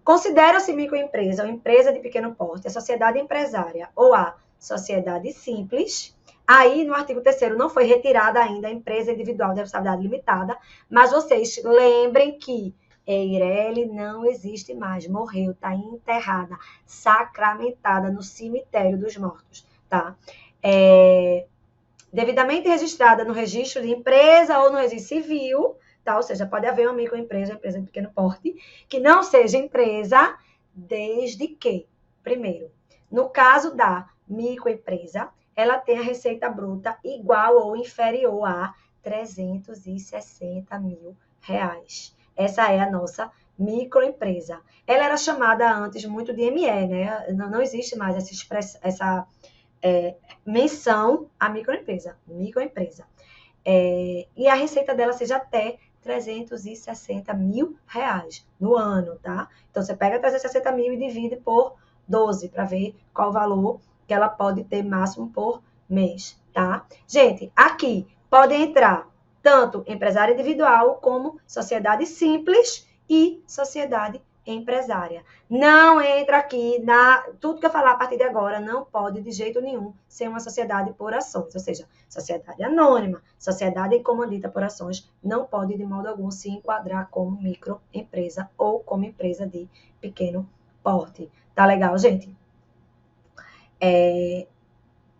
Considera-se microempresa ou empresa de pequeno porte a sociedade empresária ou a sociedade simples. Aí, no artigo 3º, não foi retirada ainda a empresa individual de responsabilidade limitada, mas vocês lembrem que Eireli não existe mais, morreu, está enterrada, sacramentada no cemitério dos mortos, tá? Devidamente registrada no registro de empresa ou no registro civil, tá? Ou seja, pode haver uma microempresa, uma empresa de pequeno porte, que não seja empresa, desde que, primeiro, no caso da microempresa, ela tenha receita bruta igual ou inferior a R$ 360 mil. Essa é a nossa microempresa. Ela era chamada antes muito de ME, né? Não existe mais essa menção à microempresa. E a receita dela seja até R$360 mil no ano, tá? Então, você pega 360 mil e divide por 12 para ver qual o valor que ela pode ter máximo por mês, tá? Gente, aqui pode entrar tanto empresário individual como sociedade simples e sociedade empresária. Não entra aqui tudo que eu falar a partir de agora não pode de jeito nenhum ser uma sociedade por ações, ou seja, sociedade anônima, sociedade em comandita por ações, não pode de modo algum se enquadrar como microempresa ou como empresa de pequeno porte. Tá legal, gente?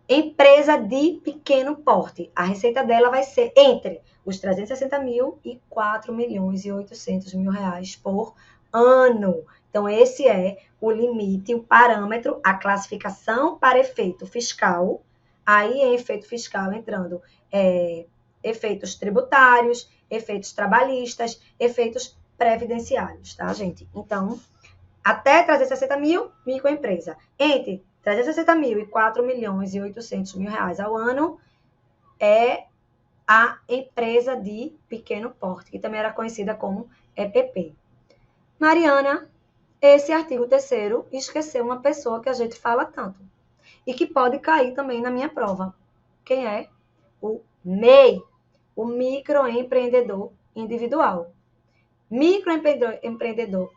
Empresa de pequeno porte. A receita dela vai ser entre os 360 mil e 4 milhões e 800 mil reais por ano. Então, esse é o limite, o parâmetro, a classificação para efeito fiscal. Aí, em efeito fiscal, entrando efeitos tributários, efeitos trabalhistas, efeitos previdenciários, tá, gente? Então, até 360 mil, microempresa. Entre 360 mil e 4 milhões e 800 mil reais ao ano é a empresa de pequeno porte, que também era conhecida como EPP. Mariana, esse artigo 3º esqueceu uma pessoa que a gente fala tanto e que pode cair também na minha prova. Quem é? O MEI, o microempreendedor individual. Microempreendedor.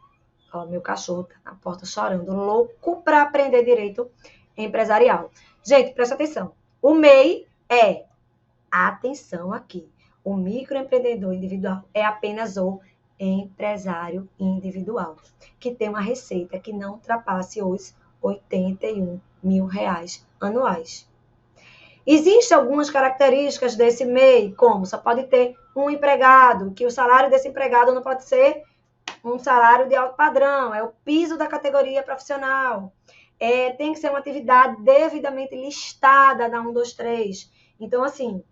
Ó, meu cachorro tá na porta chorando, louco para aprender direito empresarial. Gente, presta atenção. O MEI atenção aqui, o microempreendedor individual é apenas o empresário individual, que tem uma receita que não ultrapasse os 81 mil reais anuais. Existem algumas características desse MEI, como só pode ter um empregado, que o salário desse empregado não pode ser um salário de alto padrão, é o piso da categoria profissional. Tem que ser uma atividade devidamente listada na 123. Então, assim,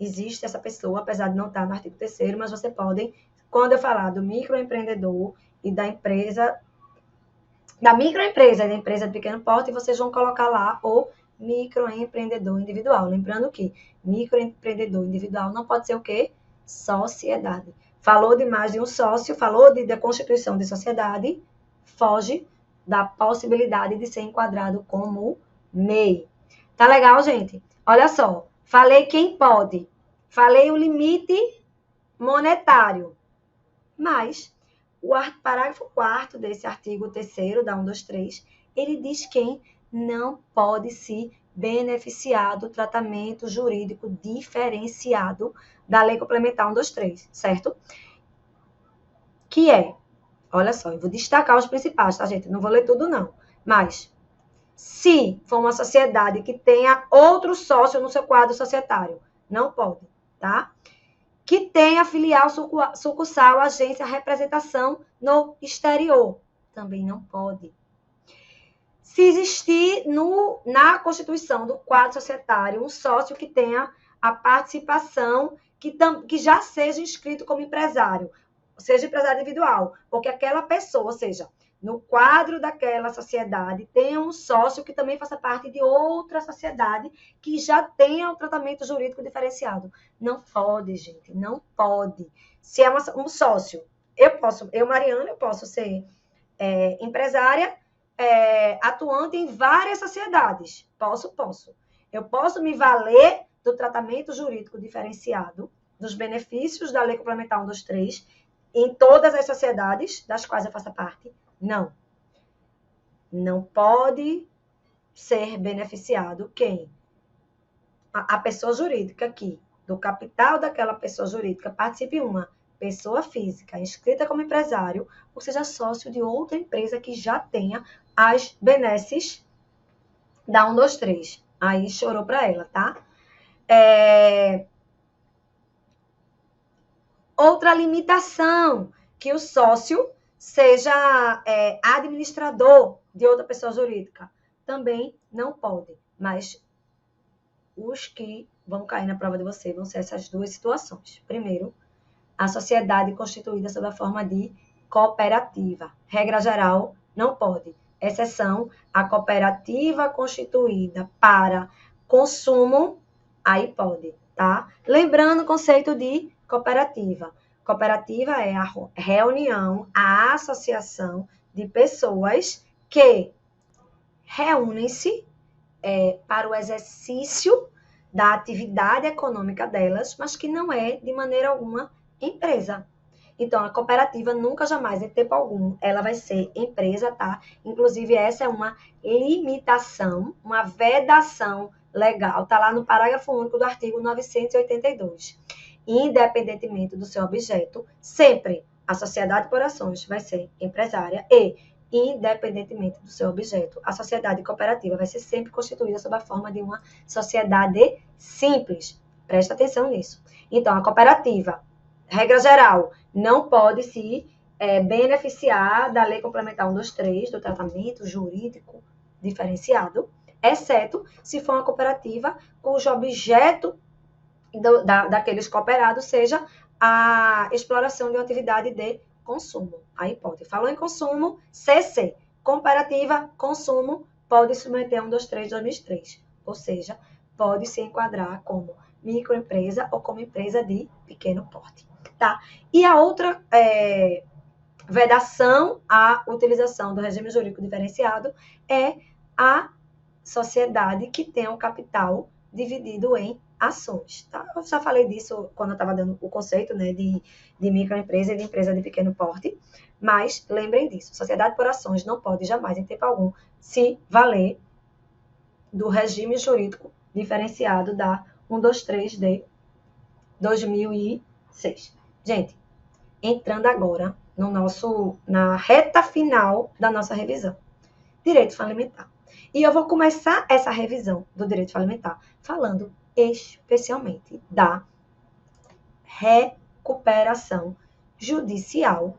existe essa pessoa, apesar de não estar no artigo 3º, mas você pode, quando eu falar do microempreendedor e da empresa, da microempresa e da empresa de pequeno porte, vocês vão colocar lá o microempreendedor individual. Lembrando que microempreendedor individual não pode ser o quê? Sociedade. Falou de mais de um sócio, falou da constituição de sociedade, foge da possibilidade de ser enquadrado como MEI. Tá legal, gente? Olha só, falei quem pode, falei o limite monetário, mas o parágrafo 4º desse artigo 3º da 123, ele diz quem não pode se beneficiar do tratamento jurídico diferenciado da Lei Complementar 123, certo? Que olha só, eu vou destacar os principais, tá, gente? Não vou ler tudo, não. Mas, se for uma sociedade que tenha outro sócio no seu quadro societário, não pode, tá? Que tenha filial, sucursal, agência, representação no exterior, também não pode. Se existir na Constituição do quadro societário um sócio que tenha a participação, que já seja inscrito como empresário, seja empresário individual, porque aquela pessoa, ou seja, no quadro daquela sociedade, tenha um sócio que também faça parte de outra sociedade que já tenha um tratamento jurídico diferenciado. Não pode, gente, não pode. Se é um sócio, eu, Mariana, eu posso ser empresária, atuante em várias sociedades. Posso. Eu posso me valer do tratamento jurídico diferenciado, dos benefícios da Lei Complementar 123, em todas as sociedades das quais eu faço parte. Não. Não pode ser beneficiado quem? A pessoa jurídica aqui, do capital daquela pessoa jurídica, participe uma pessoa física inscrita como empresário, ou seja, sócio de outra empresa que já tenha as benesses da 123. Aí chorou para ela, tá? Outra limitação, que o sócio seja administrador de outra pessoa jurídica. Também não pode, mas os que vão cair na prova de você vão ser essas duas situações. Primeiro, a sociedade constituída sob a forma de cooperativa. Regra geral, não pode. Exceção, a cooperativa constituída para consumo, aí pode, tá? Lembrando o conceito de cooperativa. Cooperativa é a reunião, a associação de pessoas que reúnem-se para o exercício da atividade econômica delas, mas que não é, de maneira alguma, empresa. Então, a cooperativa nunca, jamais, em tempo algum, ela vai ser empresa, tá? Inclusive, essa é uma limitação, uma vedação legal, tá lá no parágrafo único do artigo 982. Independentemente do seu objeto, sempre a sociedade por ações vai ser empresária e, independentemente do seu objeto, a sociedade cooperativa vai ser sempre constituída sob a forma de uma sociedade simples. Presta atenção nisso. Então, a cooperativa, regra geral, não pode se beneficiar da Lei Complementar 123, do tratamento jurídico diferenciado, exceto se for uma cooperativa cujo objeto daqueles cooperados seja a exploração de uma atividade de consumo. Aí pode. Falou em consumo, CC, comparativa, consumo, pode submeter a 123/2003. Ou seja, pode se enquadrar como microempresa ou como empresa de pequeno porte. Tá? E a outra vedação à utilização do regime jurídico diferenciado é a sociedade que tem o capital dividido em ações. Tá? Eu já falei disso quando eu estava dando o conceito, né, de microempresa e de empresa de pequeno porte, mas lembrem disso, sociedade por ações não pode jamais, em tempo algum, se valer do regime jurídico diferenciado da 123 de 2006. Gente, entrando agora na reta final da nossa revisão. Direito falimentar. E eu vou começar essa revisão do direito falimentar falando especialmente da recuperação judicial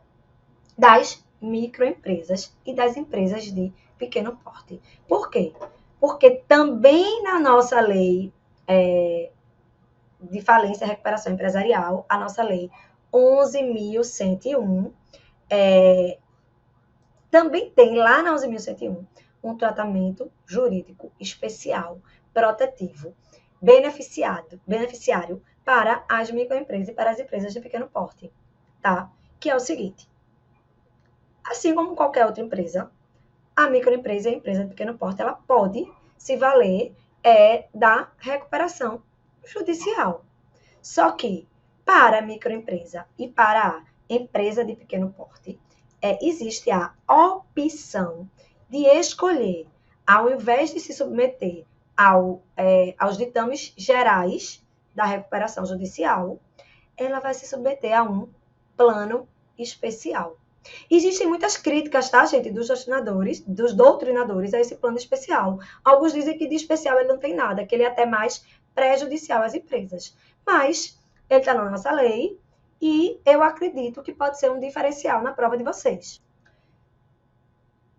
das microempresas e das empresas de pequeno porte. Por quê? Porque também na nossa lei de falência e recuperação empresarial, a nossa lei 11.101, também tem lá na 11.101 um tratamento jurídico especial, protetivo, beneficiário para as microempresas e para as empresas de pequeno porte, tá? Que é o seguinte: assim como qualquer outra empresa, a microempresa e a empresa de pequeno porte, ela pode se valer da recuperação judicial. Só que para a microempresa e para a empresa de pequeno porte, existe a opção de escolher, ao invés de se submeter aos ditames gerais da recuperação judicial, ela vai se submeter a um plano especial. Existem muitas críticas, tá, gente, dos doutrinadores a esse plano especial. Alguns dizem que de especial ele não tem nada, que ele é até mais prejudicial às empresas. Mas ele está na nossa lei e eu acredito que pode ser um diferencial na prova de vocês.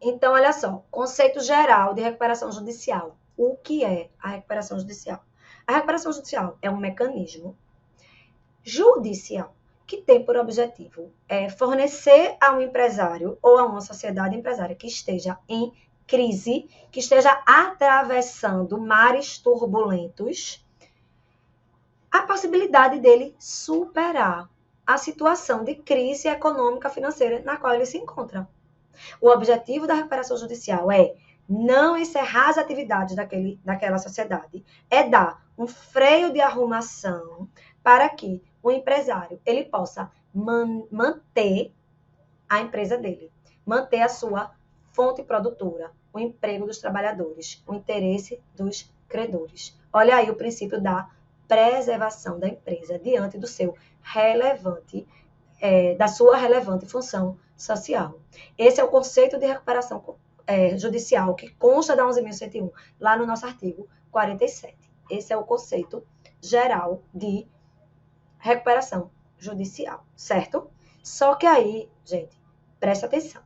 Então, olha só, conceito geral de recuperação judicial. O que é a recuperação judicial? A recuperação judicial é um mecanismo judicial que tem por objetivo fornecer a um empresário ou a uma sociedade empresária que esteja em crise, que esteja atravessando mares turbulentos, a possibilidade dele superar a situação de crise econômica financeira na qual ele se encontra. O objetivo da recuperação judicial é não encerrar as atividades daquela sociedade, é dar um freio de arrumação para que o empresário ele possa manter a empresa dele, manter a sua fonte produtora, o emprego dos trabalhadores, o interesse dos credores. Olha aí o princípio da preservação da empresa diante do seu da sua relevante função social. Esse é o conceito de recuperação judicial que consta da 11.101, lá no nosso artigo 47. Esse é o conceito geral de recuperação judicial, certo? Só que aí, gente, presta atenção.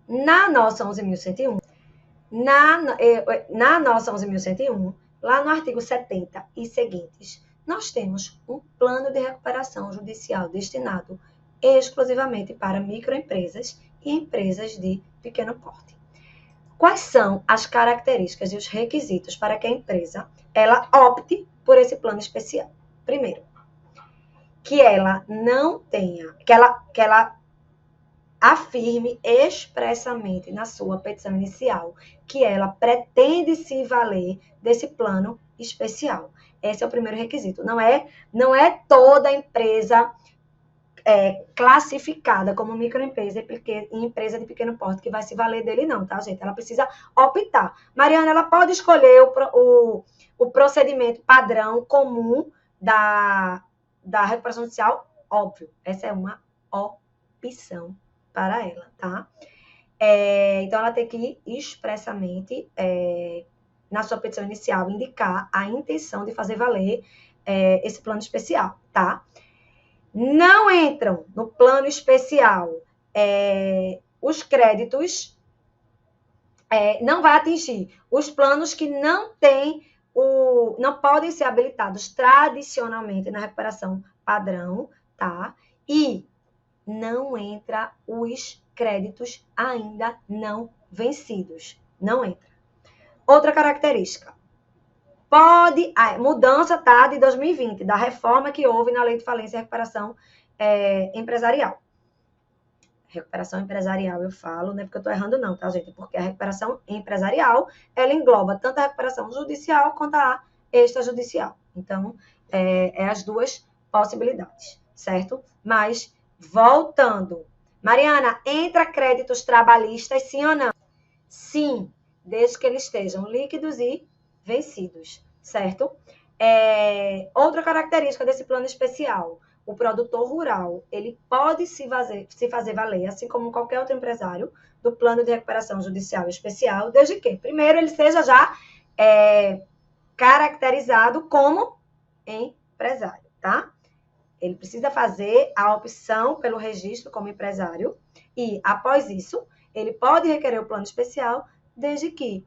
Na nossa 11.101, na nossa 11.101, lá no artigo 70 e seguintes, nós temos um plano de recuperação judicial destinado exclusivamente para microempresas e empresas de pequeno porte. Quais são as características e os requisitos para que a empresa ela opte por esse plano especial? Primeiro, que ela não tenha, que ela afirme expressamente na sua petição inicial que ela pretende se valer desse plano especial. Esse é o primeiro requisito. Não é toda empresa classificada como microempresa e empresa de pequeno porte que vai se valer dele, não, tá, gente? Ela precisa optar. Mariana, ela pode escolher o procedimento padrão comum da recuperação judicial? Óbvio, essa é uma opção para ela, tá? Então, ela tem que expressamente, na sua petição inicial, indicar a intenção de fazer valer esse plano especial, tá? Não entram no plano especial os créditos, não vai atingir os planos que não podem ser habilitados tradicionalmente na recuperação padrão, tá? E não entra os créditos ainda não vencidos. Não entra. Outra característica. Mudança, tá, de 2020, da reforma que houve na Lei de Falência e Recuperação Empresarial. Recuperação empresarial, eu falo, não é porque eu estou errando não, tá, gente? Porque a recuperação empresarial, ela engloba tanto a recuperação judicial quanto a extrajudicial. Então, as duas possibilidades, certo? Mas, voltando. Mariana, entra créditos trabalhistas, sim ou não? Sim, desde que eles estejam líquidos e vencidos, certo? Outra característica desse plano especial, o produtor rural, ele pode se fazer valer, assim como qualquer outro empresário, do plano de recuperação judicial especial, desde que, primeiro, ele seja já caracterizado como empresário, tá? Ele precisa fazer a opção pelo registro como empresário e, após isso, ele pode requerer o plano especial desde que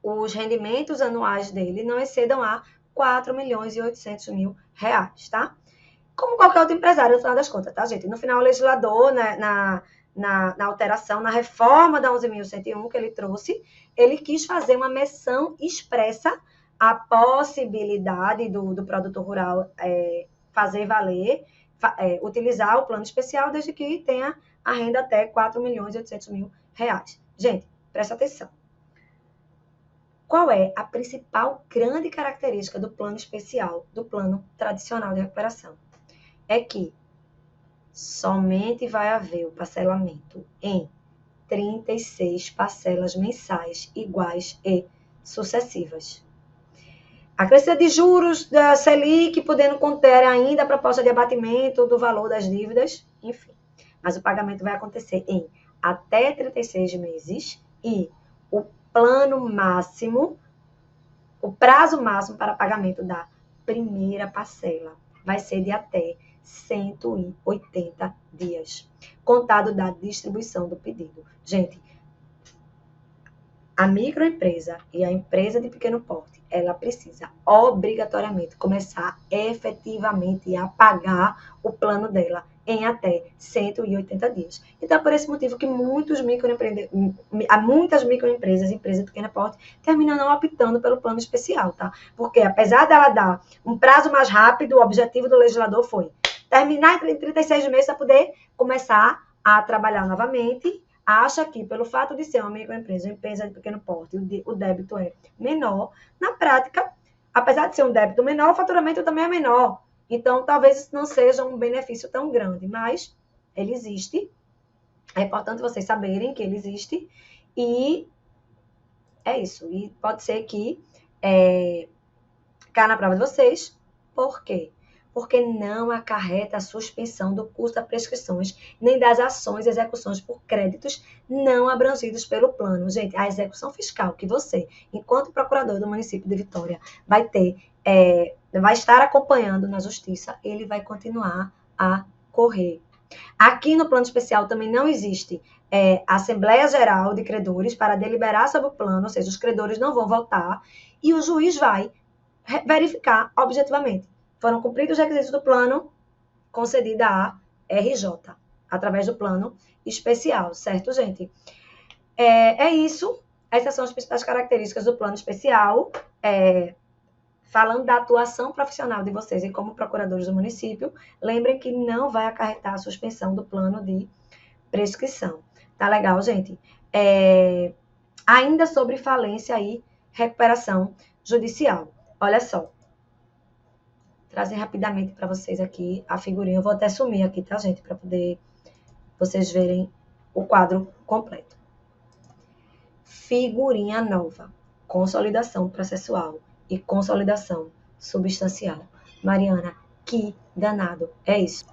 os rendimentos anuais dele não excedam a 4.800.000 reais, tá? Como qualquer outro empresário, no final das contas, tá, gente? No final, o legislador, né, na alteração, na reforma da 11.101 que ele trouxe, ele quis fazer uma menção expressa à possibilidade do produtor rural fazer valer, utilizar o plano especial desde que tenha a renda até 4.800.000 reais. Gente, presta atenção. Qual é a principal grande característica do plano especial, do plano tradicional de recuperação? É que somente vai haver o parcelamento em 36 parcelas mensais iguais e sucessivas. A crescida de juros da Selic podendo conter ainda a proposta de abatimento do valor das dívidas, enfim. Mas o pagamento vai acontecer em até 36 meses e o prazo máximo para pagamento da primeira parcela vai ser de até 180 dias, contado da distribuição do pedido. Gente, a microempresa e a empresa de pequeno porte, ela precisa obrigatoriamente começar efetivamente a pagar o plano dela em até 180 dias. Então, é por esse motivo que muitas microempresas, empresas de pequeno porte, terminam não optando pelo plano especial, tá? Porque, apesar dela dar um prazo mais rápido, o objetivo do legislador foi terminar em 36 meses para poder começar a trabalhar novamente. Acha que, pelo fato de ser uma microempresa, uma empresa de pequeno porte, o débito é menor, na prática, apesar de ser um débito menor, o faturamento também é menor. Então, talvez isso não seja um benefício tão grande, mas ele existe. É importante vocês saberem que ele existe. E é isso. E pode ser que caia na prova de vocês. Por quê? Porque não acarreta a suspensão do custo das prescrições, nem das ações e execuções por créditos não abrangidos pelo plano. Gente, a execução fiscal que você, enquanto procurador do município de Vitória, vai estar acompanhando na justiça, ele vai continuar a correr. Aqui no plano especial também não existe Assembleia Geral de Credores para deliberar sobre o plano, ou seja, os credores não vão votar, e o juiz vai verificar objetivamente. Foram cumpridos os requisitos do plano, concedida a RJ, através do plano especial, certo, gente? É isso. Essas são as principais características do plano especial. Falando da atuação profissional de vocês e como procuradores do município, lembrem que não vai acarretar a suspensão do plano de prescrição. Tá legal, gente? Ainda sobre falência e recuperação judicial. Olha só. Trazer rapidamente para vocês aqui a figurinha. Eu vou até sumir aqui, tá, gente? Para poder vocês verem o quadro completo. Figurinha nova. Consolidação processual e consolidação substancial. Mariana, que danado é isso?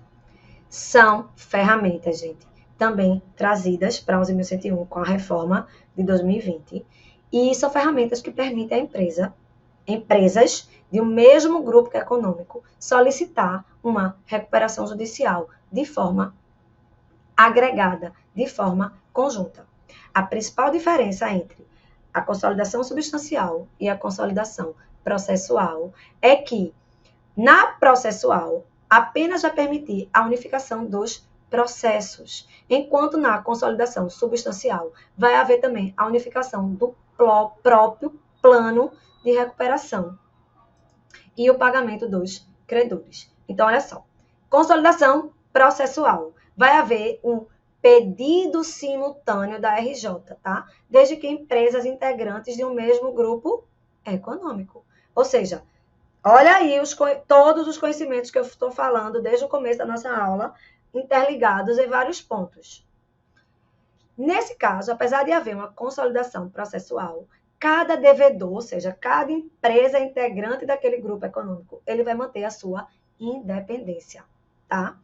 São ferramentas, gente, também trazidas para a 11.101 com a reforma de 2020. E são ferramentas que permitem à empresas de um mesmo grupo econômico solicitar uma recuperação judicial de forma agregada, de forma conjunta. A principal diferença entre a consolidação substancial e a consolidação processual é que, na processual, apenas vai permitir a unificação dos processos, enquanto na consolidação substancial vai haver também a unificação do próprio plano de recuperação e o pagamento dos credores. Então, olha só, consolidação processual, vai haver um pedido simultâneo da RJ, tá? Desde que empresas integrantes de um mesmo grupo econômico. Ou seja, olha aí todos os conhecimentos que eu estou falando desde o começo da nossa aula, interligados em vários pontos. Nesse caso, apesar de haver uma consolidação processual, cada devedor, ou seja, cada empresa integrante daquele grupo econômico, ele vai manter a sua independência, tá?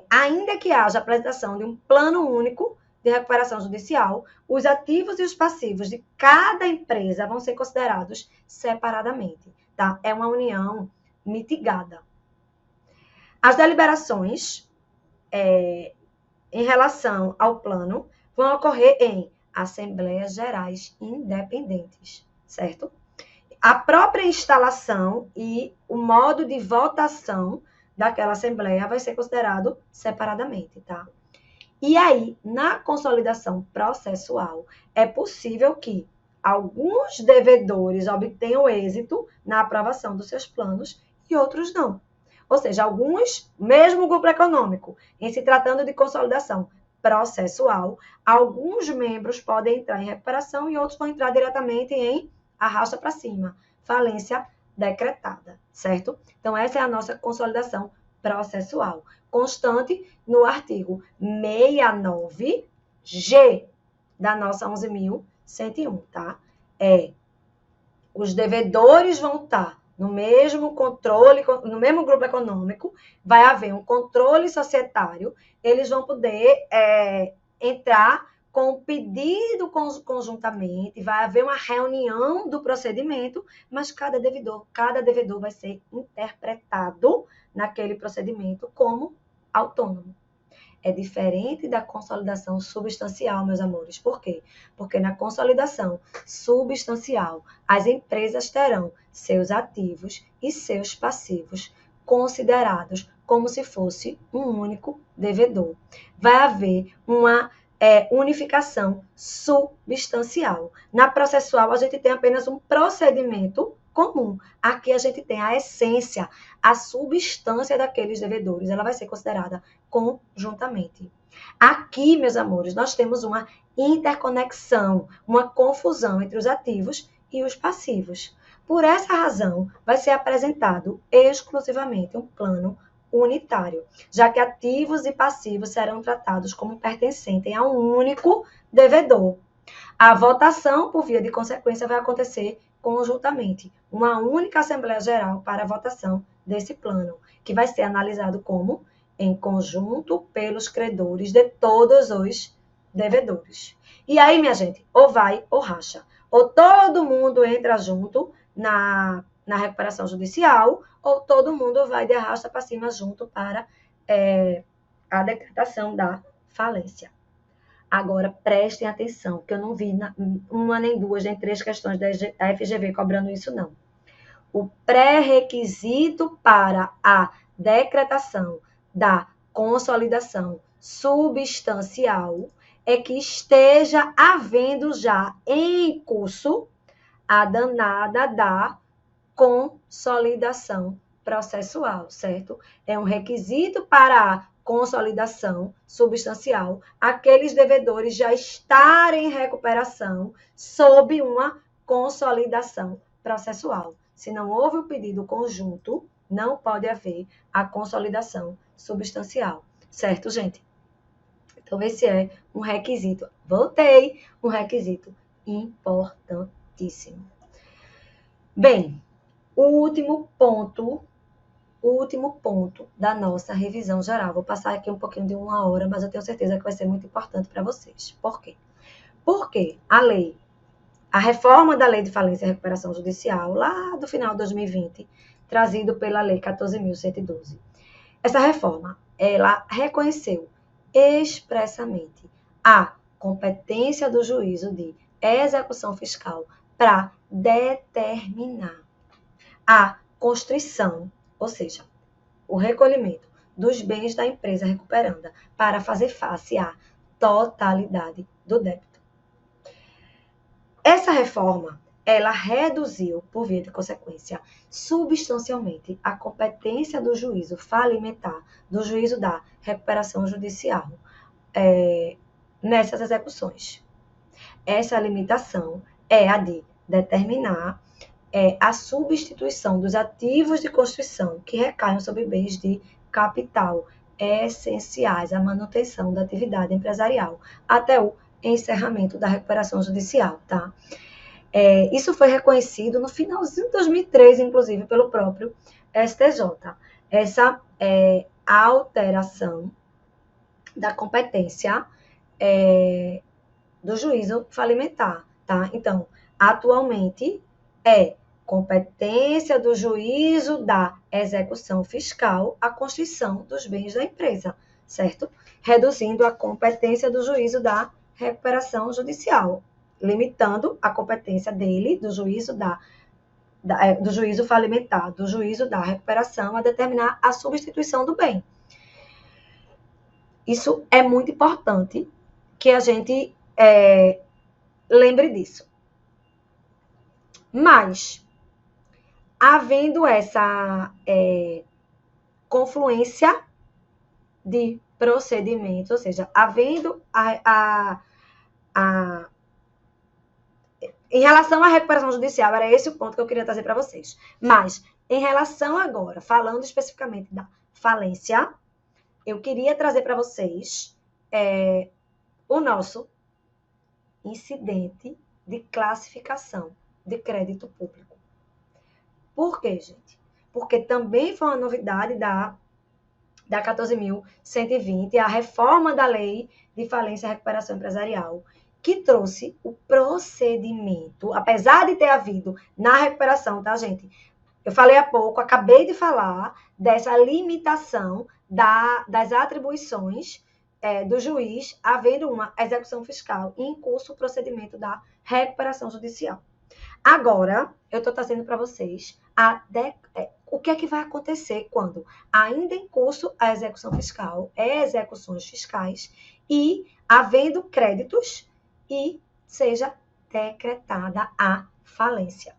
Ainda que haja a apresentação de um plano único de recuperação judicial, os ativos e os passivos de cada empresa vão ser considerados separadamente, tá? É uma união mitigada. As deliberações em relação ao plano vão ocorrer em assembleias gerais independentes, certo? A própria instalação e o modo de votação daquela assembleia vai ser considerado separadamente, tá? E aí, na consolidação processual, é possível que alguns devedores obtenham êxito na aprovação dos seus planos e outros não. Ou seja, alguns, mesmo grupo econômico, em se tratando de consolidação processual, alguns membros podem entrar em recuperação e outros vão entrar diretamente em arrasta para cima, falência decretada, certo? Então, essa é a nossa consolidação processual, constante no artigo 69G da nossa 11.101, tá? Os devedores vão estar no mesmo controle, no mesmo grupo econômico, vai haver um controle societário, eles vão poder entrar com o pedido conjuntamente, vai haver uma reunião do procedimento, mas cada devedor vai ser interpretado naquele procedimento como autônomo. É diferente da consolidação substancial, meus amores. Por quê? Porque na consolidação substancial, as empresas terão seus ativos e seus passivos considerados como se fosse um único devedor. Vai haver uma unificação substancial. Na processual, a gente tem apenas um procedimento comum. Aqui a gente tem a essência, a substância daqueles devedores. Ela vai ser considerada conjuntamente. Aqui, meus amores, nós temos uma interconexão, uma confusão entre os ativos e os passivos. Por essa razão, vai ser apresentado exclusivamente um plano unitário, já que ativos e passivos serão tratados como pertencentes a um único devedor. A votação, por via de consequência, vai acontecer conjuntamente, uma única Assembleia Geral para a votação desse plano, que vai ser analisado como em conjunto pelos credores de todos os devedores. E aí, minha gente, ou vai ou racha. Ou todo mundo entra junto na recuperação judicial, ou todo mundo vai de arrasta para cima junto para a decretação da falência. Agora, prestem atenção, que eu não vi uma, nem duas, nem três questões da FGV cobrando isso, não. O pré-requisito para a decretação da consolidação substancial é que esteja havendo já em curso a danada da consolidação processual, certo? É um requisito para a consolidação substancial aqueles devedores já estarem em recuperação sob uma consolidação processual. Se não houve o pedido conjunto, não pode haver a consolidação substancial, certo, gente? Então, esse é um requisito. Voltei, um requisito importantíssimo. Bem, o último ponto da nossa revisão geral. Vou passar aqui um pouquinho de 1 hora, mas eu tenho certeza que vai ser muito importante para vocês. Por quê? Porque a reforma da Lei de Falência e Recuperação Judicial, lá do final de 2020, trazido pela Lei 14.112, essa reforma, ela reconheceu expressamente a competência do juízo de execução fiscal para determinar a constrição, ou seja, o recolhimento dos bens da empresa recuperanda para fazer face à totalidade do débito. Essa reforma, ela reduziu, por via de consequência, substancialmente a competência do juízo falimentar, do juízo da recuperação judicial, nessas execuções. Essa limitação é a de determinar a substituição dos ativos de construção que recaem sobre bens de capital essenciais à manutenção da atividade empresarial até o encerramento da recuperação judicial, tá? Isso foi reconhecido no finalzinho de 2013, inclusive, pelo próprio STJ. Essa alteração da competência do juízo falimentar, tá? Então, atualmente, competência do juízo da execução fiscal a constituição dos bens da empresa, certo? Reduzindo a competência do juízo da recuperação judicial, limitando a competência dele, do juízo do juízo falimentar, do juízo da recuperação, a determinar a substituição do bem. Isso é muito importante que a gente lembre disso. Mas, havendo essa confluência de procedimentos, ou seja, havendo em relação à recuperação judicial, era esse o ponto que eu queria trazer para vocês. Mas, em relação agora, falando especificamente da falência, eu queria trazer para vocês o nosso incidente de classificação de crédito público. Por quê, gente? Porque também foi uma novidade da 14.120, a reforma da Lei de Falência e Recuperação Empresarial, que trouxe o procedimento, apesar de ter havido na recuperação, tá, gente? Eu falei há pouco, acabei de falar dessa limitação das atribuições do juiz, havendo uma execução fiscal e em curso o procedimento da recuperação judicial. Agora, eu estou trazendo para vocês o que é que vai acontecer quando, ainda em curso a execução fiscal, execuções fiscais, e havendo créditos e seja decretada a falência.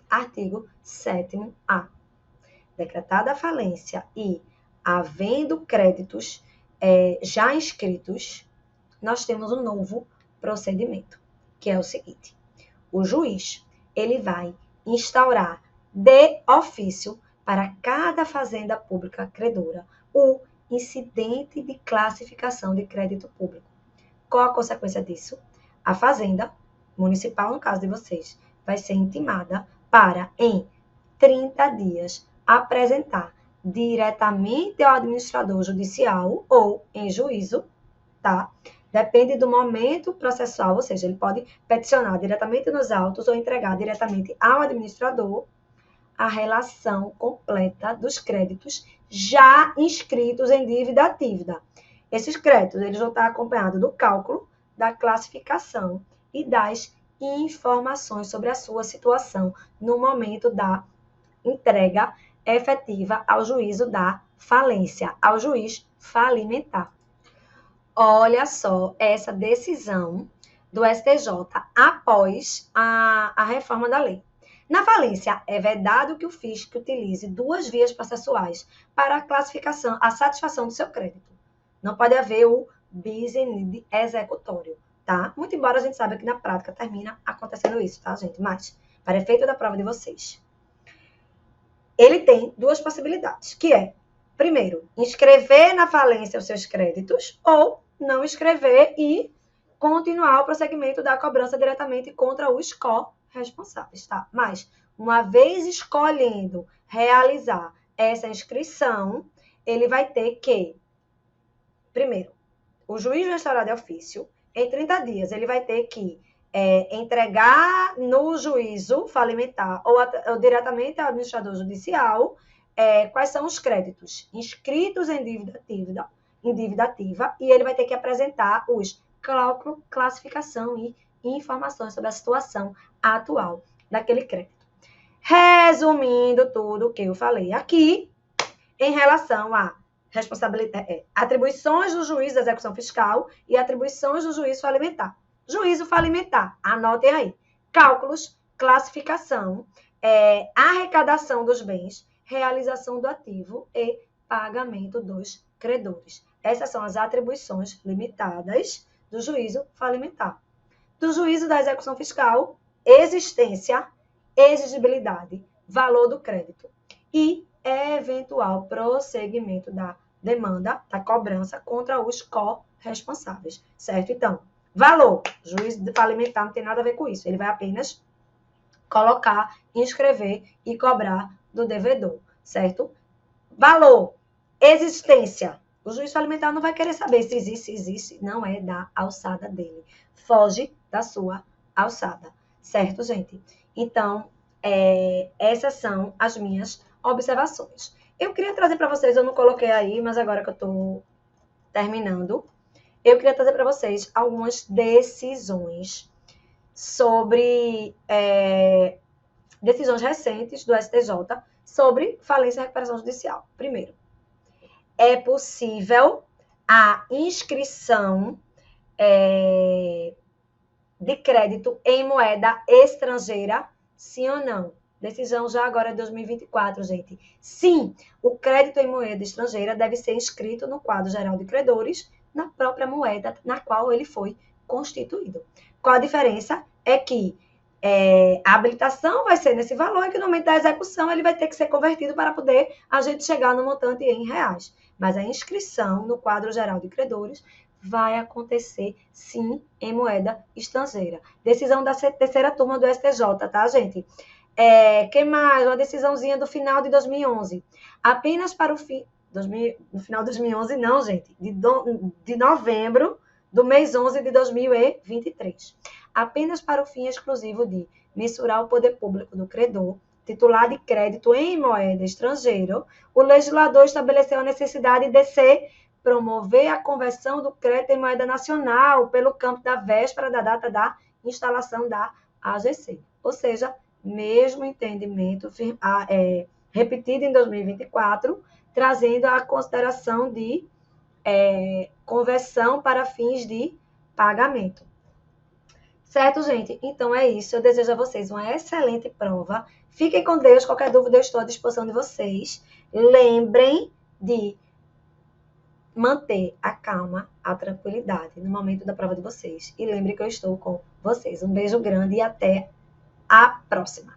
Artigo 7º-A. Decretada a falência e havendo créditos já inscritos, nós temos um novo procedimento, que é o seguinte: o juiz, ele vai instaurar de ofício para cada fazenda pública credora o incidente de classificação de crédito público. Qual a consequência disso? A fazenda municipal, no caso de vocês, vai ser intimada para, em 30 dias, apresentar diretamente ao administrador judicial ou em juízo, tá? Depende do momento processual, ou seja, ele pode peticionar diretamente nos autos ou entregar diretamente ao administrador a relação completa dos créditos já inscritos em dívida ativa. Esses créditos eles vão estar acompanhados do cálculo, da classificação e das informações sobre a sua situação no momento da entrega efetiva ao juízo da falência, ao juiz falimentar. Olha só essa decisão do STJ após a reforma da lei. Na falência, é vedado que o fisco utilize duas vias processuais para a classificação, a satisfação do seu crédito. Não pode haver o bis in idem executório, tá? Muito embora a gente saiba que na prática termina acontecendo isso, tá, gente? Mas, para efeito da prova de vocês, ele tem duas possibilidades, que é, primeiro, inscrever na falência os seus créditos ou não escrever e continuar o prosseguimento da cobrança diretamente contra os corresponsáveis, tá? Mas, uma vez escolhendo realizar essa inscrição, ele vai ter que, primeiro, o juiz do estado de ofício, em 30 dias, ele vai ter que entregar no juízo falimentar ou diretamente ao administrador judicial quais são os créditos inscritos em dívida ativa, e ele vai ter que apresentar os cálculo, classificação e informações sobre a situação atual daquele crédito. Resumindo tudo o que eu falei aqui, em relação a atribuições do juiz da execução fiscal e atribuições do juiz falimentar. Juízo falimentar, anotem aí. Cálculos, classificação, arrecadação dos bens, realização do ativo e pagamento dos credores. Essas são as atribuições limitadas do juízo falimentar. Do juízo da execução fiscal, existência, exigibilidade, valor do crédito e eventual prosseguimento da demanda, da cobrança contra os corresponsáveis, certo? Então, valor, juízo falimentar não tem nada a ver com isso, ele vai apenas colocar, inscrever e cobrar do devedor, certo? Valor, existência, o juiz falimentar não vai querer saber se existe, não é da alçada dele, foge da sua alçada, certo, gente? Então, essas são as minhas observações. Eu queria trazer para vocês, eu não coloquei aí, mas agora que eu estou terminando, eu queria trazer para vocês algumas decisões sobre decisões recentes do STJ sobre falência e recuperação judicial. Primeiro, é possível a inscrição de crédito em moeda estrangeira, sim ou não? Decisão já agora de 2024, gente. Sim, o crédito em moeda estrangeira deve ser inscrito no quadro geral de credores na própria moeda na qual ele foi constituído. Qual a diferença? É que a habilitação vai ser nesse valor e que no momento da execução ele vai ter que ser convertido para poder a gente chegar no montante em reais. Mas a inscrição no quadro geral de credores vai acontecer, sim, em moeda estrangeira. Decisão da terceira turma do STJ, tá, gente? Que mais? Uma decisãozinha do final de 2011. Apenas para o fim... No final de 2011, não, gente. De novembro do mês 11 de 2023. Apenas para o fim exclusivo de mensurar o poder público do credor, titular de crédito em moeda estrangeira, o legislador estabeleceu a necessidade de se promover a conversão do crédito em moeda nacional pelo campo da véspera da data da instalação da AGC. Ou seja, mesmo entendimento repetido em 2024, trazendo a consideração de conversão para fins de pagamento. Certo, gente? Então é isso. Eu desejo a vocês uma excelente prova. Fiquem com Deus. Qualquer dúvida, eu estou à disposição de vocês. Lembrem de manter a calma, a tranquilidade no momento da prova de vocês. E lembrem que eu estou com vocês. Um beijo grande e até a próxima.